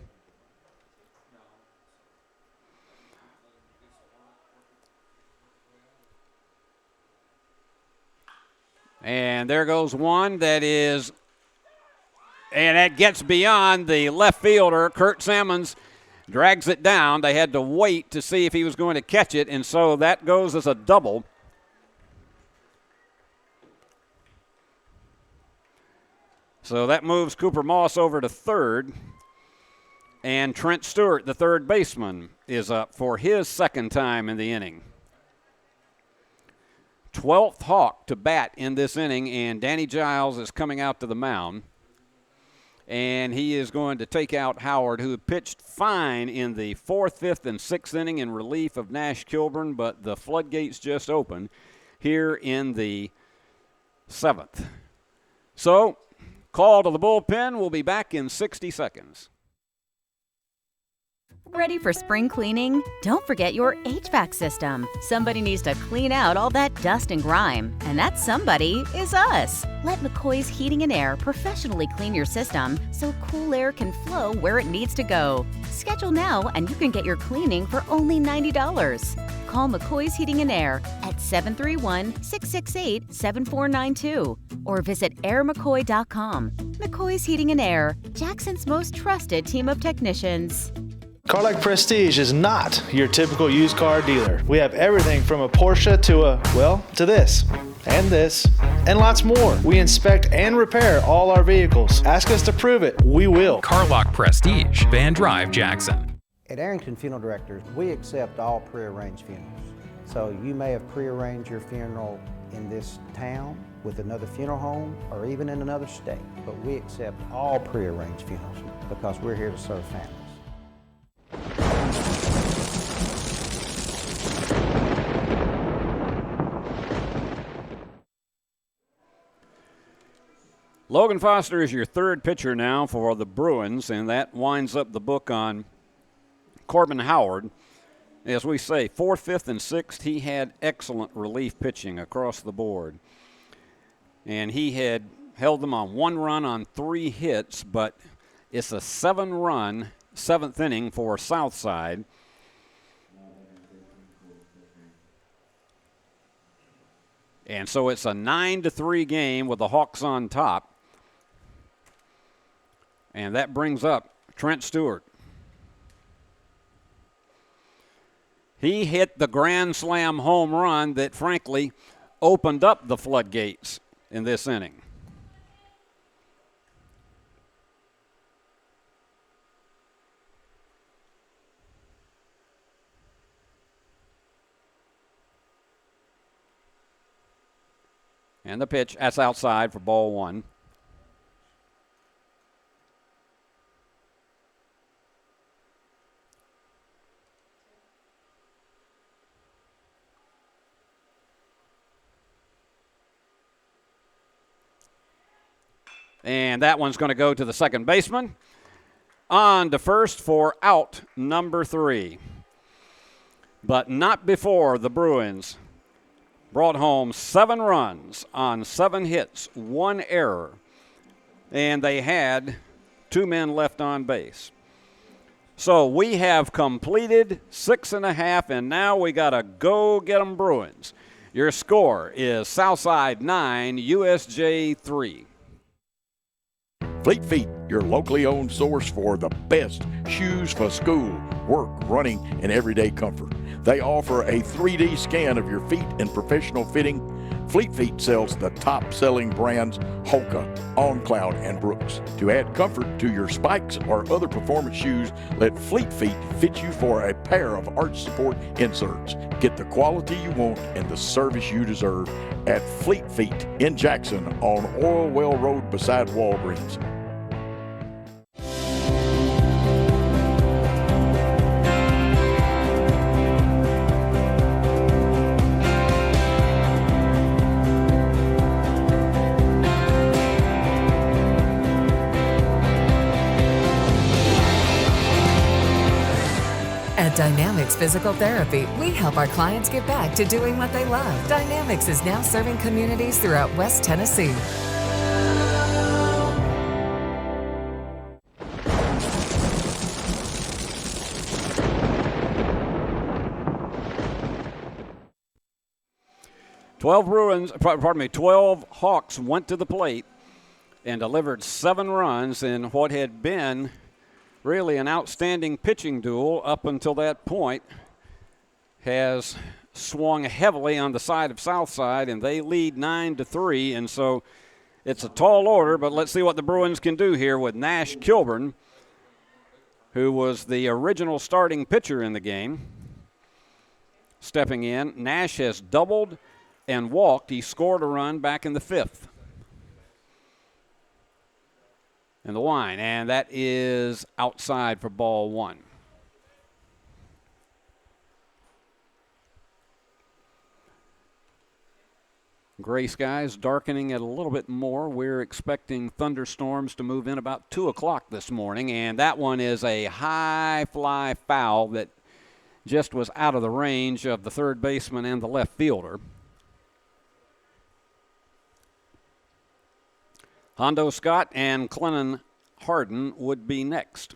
And there goes one that is, and that gets beyond the left fielder. Kurt Sammons drags it down. They had to wait to see if he was going to catch it, and so that goes as a double. So that moves Cooper Moss over to third. And Trent Stewart, the third baseman, is up for his second time in the inning. 12th Hawk to bat in this inning, and Danny Giles is coming out to the mound. And he is going to take out Howard, who pitched fine in the 4th, 5th, and 6th inning in relief of Nash Kilburn, but the floodgates just opened here in the 7th. So, call to the bullpen. We'll be back in 60 seconds. Ready for spring cleaning? Don't forget your HVAC system. Somebody needs to clean out all that dust and grime, and that somebody is us. Let McCoy's Heating and Air professionally clean your system so cool air can flow where it needs to go. Schedule now and you can get your cleaning for only $90. Call McCoy's Heating and Air at 731-668-7492 or visit airmccoy.com. McCoy's Heating and Air, Jackson's most trusted team of technicians. Carlac Prestige is not your typical used car dealer. We have everything from a Porsche to this, and lots more. We inspect and repair all our vehicles. Ask us to prove it. We will. Carlac Prestige, Van Drive, Jackson. At Arrington Funeral Directors, we accept all prearranged funerals. So you may have prearranged your funeral in this town with another funeral home or even in another state, but we accept all prearranged funerals because we're here to serve families. Logan Foster is your third pitcher now for the Bruins, and that winds up the book on Corbin Howard. As we say, 4th, 5th, and 6th, he had excellent relief pitching across the board. And he had held them on 1 run on 3 hits, but it's a 7-run 7th inning for Southside. And so it's a 9-3 game with the Hawks on top. And that brings up Trent Stewart. He hit the grand slam home run that, frankly, opened up the floodgates in this inning. And the pitch, that's outside for ball 1. And that one's going to go to the second baseman. On to first for out number 3. But not before the Bruins brought home 7 runs on 7 hits, 1 error. And they had 2 men left on base. So we have completed 6.5, and now we got to go get them Bruins. Your score is Southside 9, USJ 3. Fleet Feet, your locally owned source for the best shoes for school, work, running, and everyday comfort. They offer a 3D scan of your feet and professional fitting. Fleet Feet sells the top-selling brands Hoka, On Cloud, and Brooks. To add comfort to your spikes or other performance shoes, let Fleet Feet fit you for a pair of arch support inserts. Get the quality you want and the service you deserve at Fleet Feet in Jackson on Oil Well Road beside Walgreens. At Dynamics Physical Therapy, we help our clients get back to doing what they love. Dynamics is now serving communities throughout West Tennessee. Twelve Hawks went to the plate and delivered 7 runs in what had been really an outstanding pitching duel up until that point. Has swung heavily on the side of Southside, and they lead 9-3, and so it's a tall order, but let's see what the Bruins can do here with Nash Kilburn, who was the original starting pitcher in the game, stepping in. Nash has doubled and walked. He scored a run back in the 5th. And the line, and that is outside for ball 1. Gray skies darkening it a little bit more. We're expecting thunderstorms to move in about 2 o'clock this morning, and that one is a high fly foul that just was out of the range of the third baseman and the left fielder. Hondo Scott and Clennon Harden would be next.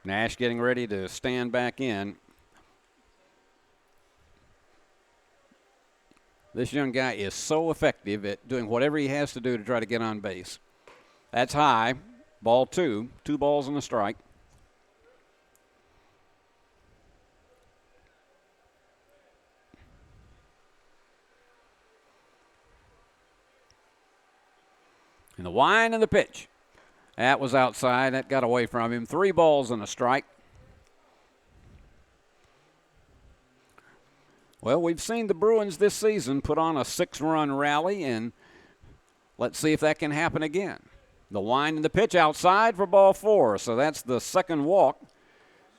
Nash getting ready to stand back in. This young guy is so effective at doing whatever he has to do to try to get on base. That's high. Ball 2. 2 balls and a strike. And the wind and the pitch. That was outside. That got away from him. 3 balls and a strike. Well, we've seen the Bruins this season put on a 6-run rally, and let's see if that can happen again. The wind and the pitch outside for ball 4. So that's the second walk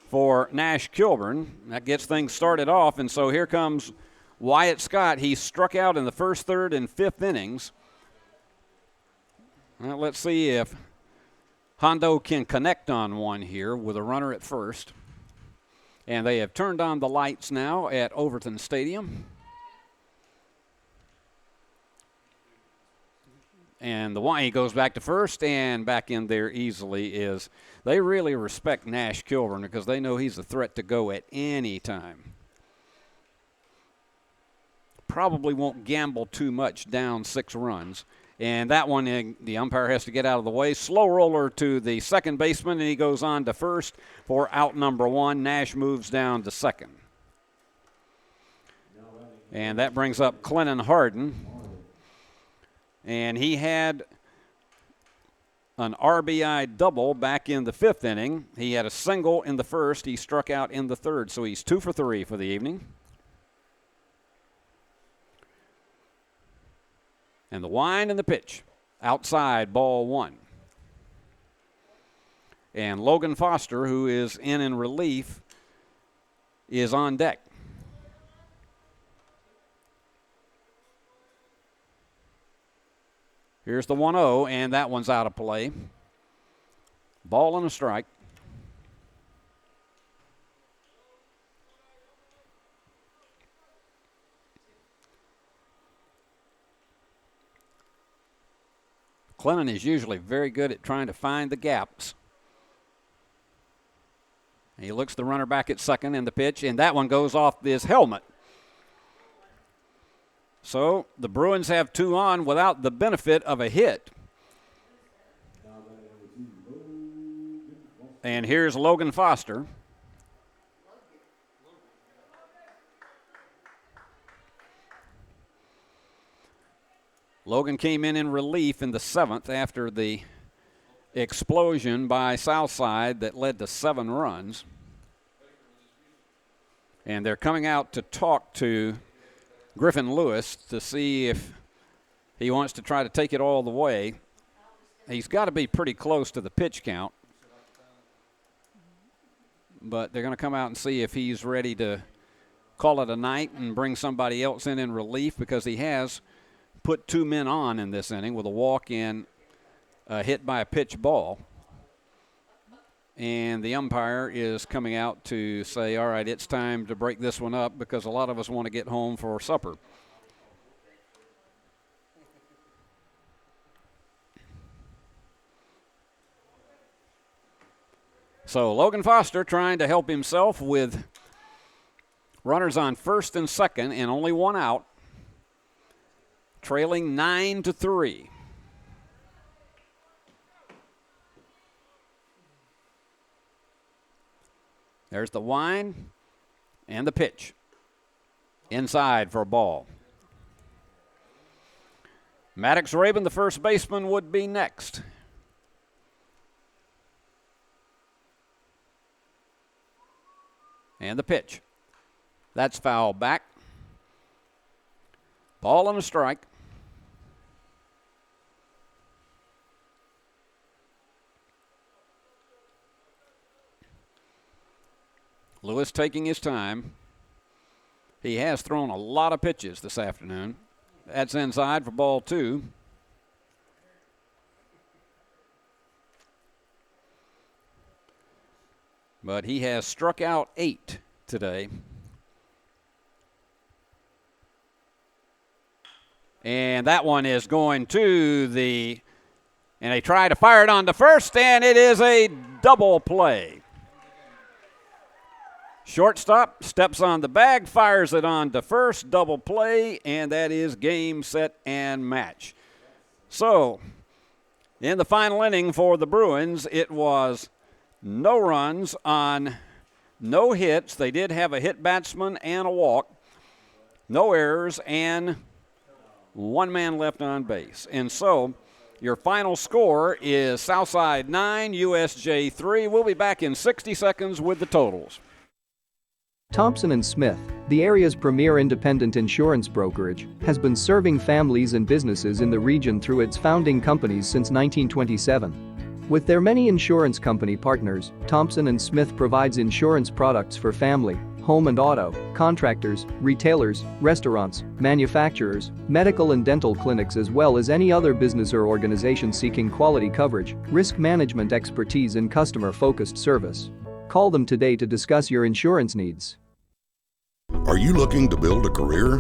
for Nash Kilburn. That gets things started off, and so here comes Wyatt Scott. He struck out in the first, third, and fifth innings. Well, let's see if Hondo can connect on one here with a runner at first. And they have turned on the lights now at Overton Stadium. And the one, he goes back to first, and back in there easily is, they really respect Nash Kilburn because they know he's a threat to go at any time. Probably won't gamble too much down 6 runs. And that one, the umpire has to get out of the way. Slow roller to the second baseman, and he goes on to first for out number 1. Nash moves down to second. And that brings up Clennon Harden. And he had an RBI double back in the 5th inning. He had a single in the first. He struck out in the 3rd, so he's 2 for 3 for the evening. And the wind and the pitch. Outside, ball 1. And Logan Foster, who is in relief, is on deck. Here's the 1-0, and that one's out of play. Ball and a strike. Clennon is usually very good at trying to find the gaps. He looks the runner back at second in the pitch, and that one goes off his helmet. So the Bruins have 2 on without the benefit of a hit. And here's Logan Foster. Logan came in relief in the 7th after the explosion by Southside that led to 7 runs. And they're coming out to talk to Griffin Lewis to see if he wants to try to take it all the way. He's got to be pretty close to the pitch count. But they're going to come out and see if he's ready to call it a night and bring somebody else in relief, because he has put 2 men on in this inning with a walk and a hit by a pitch ball. And the umpire is coming out to say, all right, it's time to break this one up because a lot of us want to get home for supper. So Logan Foster trying to help himself with runners on first and second and only 1 out. Trailing 9-3. There's the wind and the pitch. Inside for a ball. Maddox Rabin, the first baseman, would be next. And the pitch. That's foul back. Ball and a strike. Lewis taking his time. He has thrown a lot of pitches this afternoon. That's inside for ball 2. But he has struck out 8 today. And that one is going to the, and they try to fire it on to first, and it is a double play. Shortstop steps on the bag, fires it on to first, double play, and that is game, set, and match. So, in the final inning for the Bruins, it was no runs on no hits. They did have a hit batsman and a walk, no errors, and one man left on base. And so your final score is Southside 9, USJ 3. We'll be back in 60 seconds with the totals. Thompson & Smith, the area's premier independent insurance brokerage, has been serving families and businesses in the region through its founding companies since 1927. With their many insurance company partners, Thompson & Smith provides insurance products for family, home and auto, contractors, retailers, restaurants, manufacturers, medical and dental clinics, as well as any other business or organization seeking quality coverage, risk management expertise, and customer-focused service. Call them today to discuss your insurance needs. Are you looking to build a career?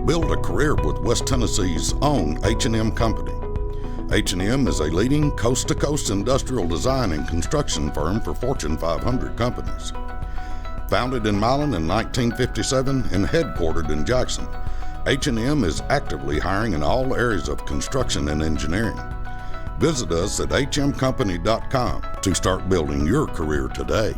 Build a career with West Tennessee's own H&M Company. H&M is a leading coast-to-coast industrial design and construction firm for Fortune 500 companies. Founded in Milan in 1957 and headquartered in Jackson, H&M is actively hiring in all areas of construction and engineering. Visit us at hmcompany.com to start building your career today.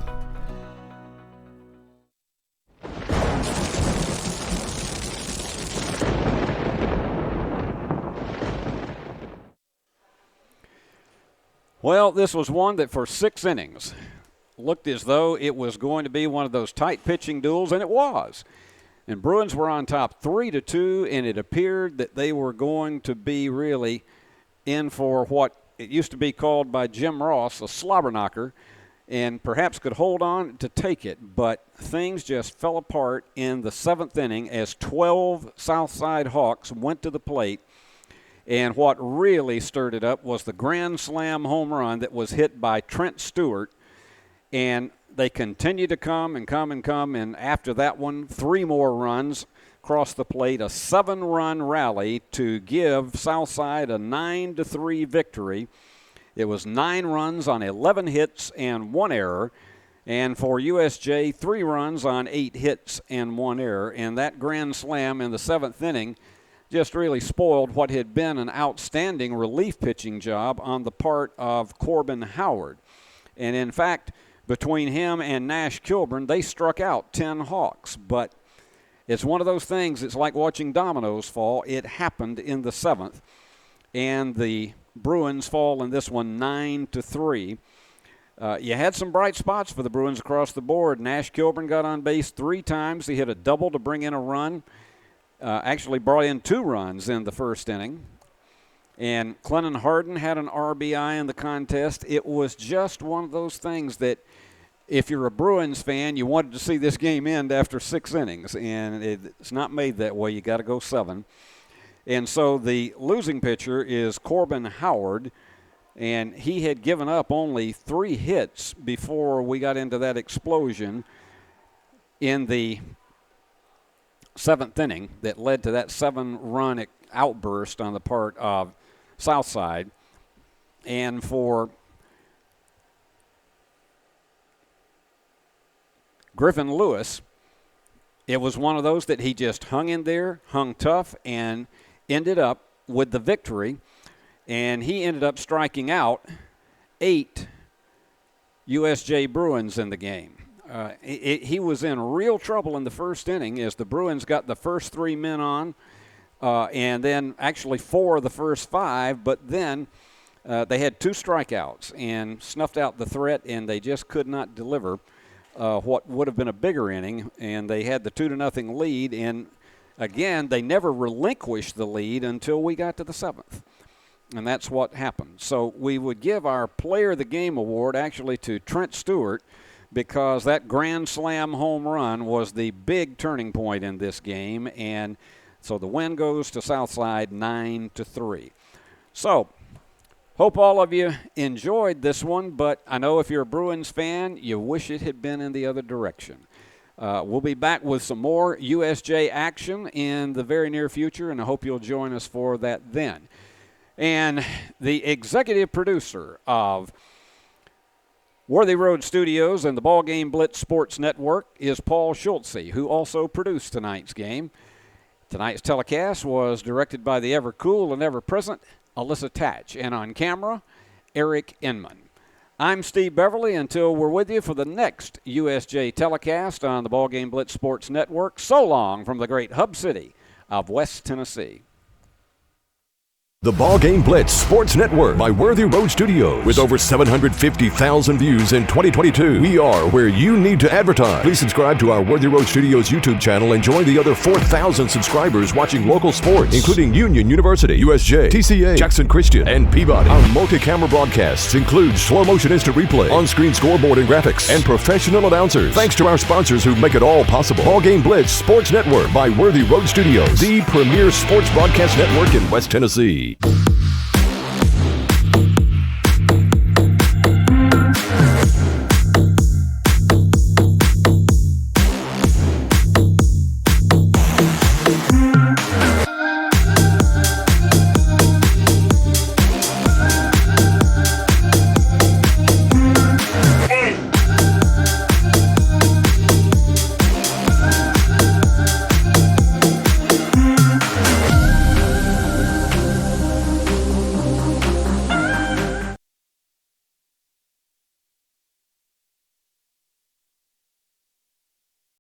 Well, this was one that for 6 innings looked as though it was going to be one of those tight pitching duels, and it was. And Bruins were on top 3-2, and it appeared that they were going to be really in for what it used to be called by Jim Ross a slobber knocker, and perhaps could hold on to take it. But things just fell apart in the 7th inning as 12 Southside Hawks went to the plate. And what really stirred it up was the grand slam home run that was hit by Trent Stewart. And they continued to come and come and come. And after that one, 3 more runs across the plate, a 7-run rally to give Southside a 9-3 victory. It was 9 runs on 11 hits and 1 error. And for USJ, 3 runs on 8 hits and 1 error. And that grand slam in the 7th inning just really spoiled what had been an outstanding relief pitching job on the part of Corbin Howard. And in fact, between him and Nash Kilburn, they struck out 10 Hawks. But it's one of those things, it's like watching dominoes fall. It happened in the 7th. And the Bruins fall in this one 9-3. You had some bright spots for the Bruins across the board. Nash Kilburn got on base 3 times. He hit a double to bring in a run. Actually brought in 2 runs in the first inning. And Clennon Harden had an RBI in the contest. It was just one of those things that if you're a Bruins fan, you wanted to see this game end after 6 innings. And it's not made that way. You got to go 7. And so the losing pitcher is Corbin Howard. And he had given up only 3 hits before we got into that explosion in the 7th inning that led to that 7-run outburst on the part of Southside. And for Griffin Lewis, it was one of those that he just hung in there, hung tough, and ended up with the victory. And he ended up striking out 8 USJ Bruins in the game. He was in real trouble in the first inning as the Bruins got the first 3 men on, and then actually 4 of the first 5, but then they had 2 strikeouts and snuffed out the threat, and they just could not deliver what would have been a bigger inning, and they had the 2-0 lead, and again, they never relinquished the lead until we got to the 7th. And that's what happened. So we would give our Player of the Game award actually to Trent Stewart, because that grand slam home run was the big turning point in this game, and so the win goes to Southside 9-3. So, hope all of you enjoyed this one, but I know if you're a Bruins fan, you wish it had been in the other direction. We'll be back with some more USJ action in the very near future, and I hope you'll join us for that then. And the executive producer of Worthy Road Studios and the BallGame Blitz Sports Network is Paul Schultze, who also produced tonight's game. Tonight's telecast was directed by the ever-cool and ever-present Alyssa Tatch, and on camera, Eric Inman. I'm Steve Beverly until we're with you for the next USJ telecast on the BallGame Blitz Sports Network. So long from the great hub city of West Tennessee. The BallGame Blitz Sports Network by Worthy Road Studios. With over 750,000 views in 2022, we are where you need to advertise. Please subscribe to our Worthy Road Studios YouTube channel and join the other 4,000 subscribers watching local sports, including Union University, USJ, TCA, Jackson Christian, and Peabody. Our multi-camera broadcasts include slow motion instant replay, on-screen scoreboard and graphics, and professional announcers. Thanks to our sponsors who make it all possible. BallGame Blitz Sports Network by Worthy Road Studios, the premier sports broadcast network in West Tennessee.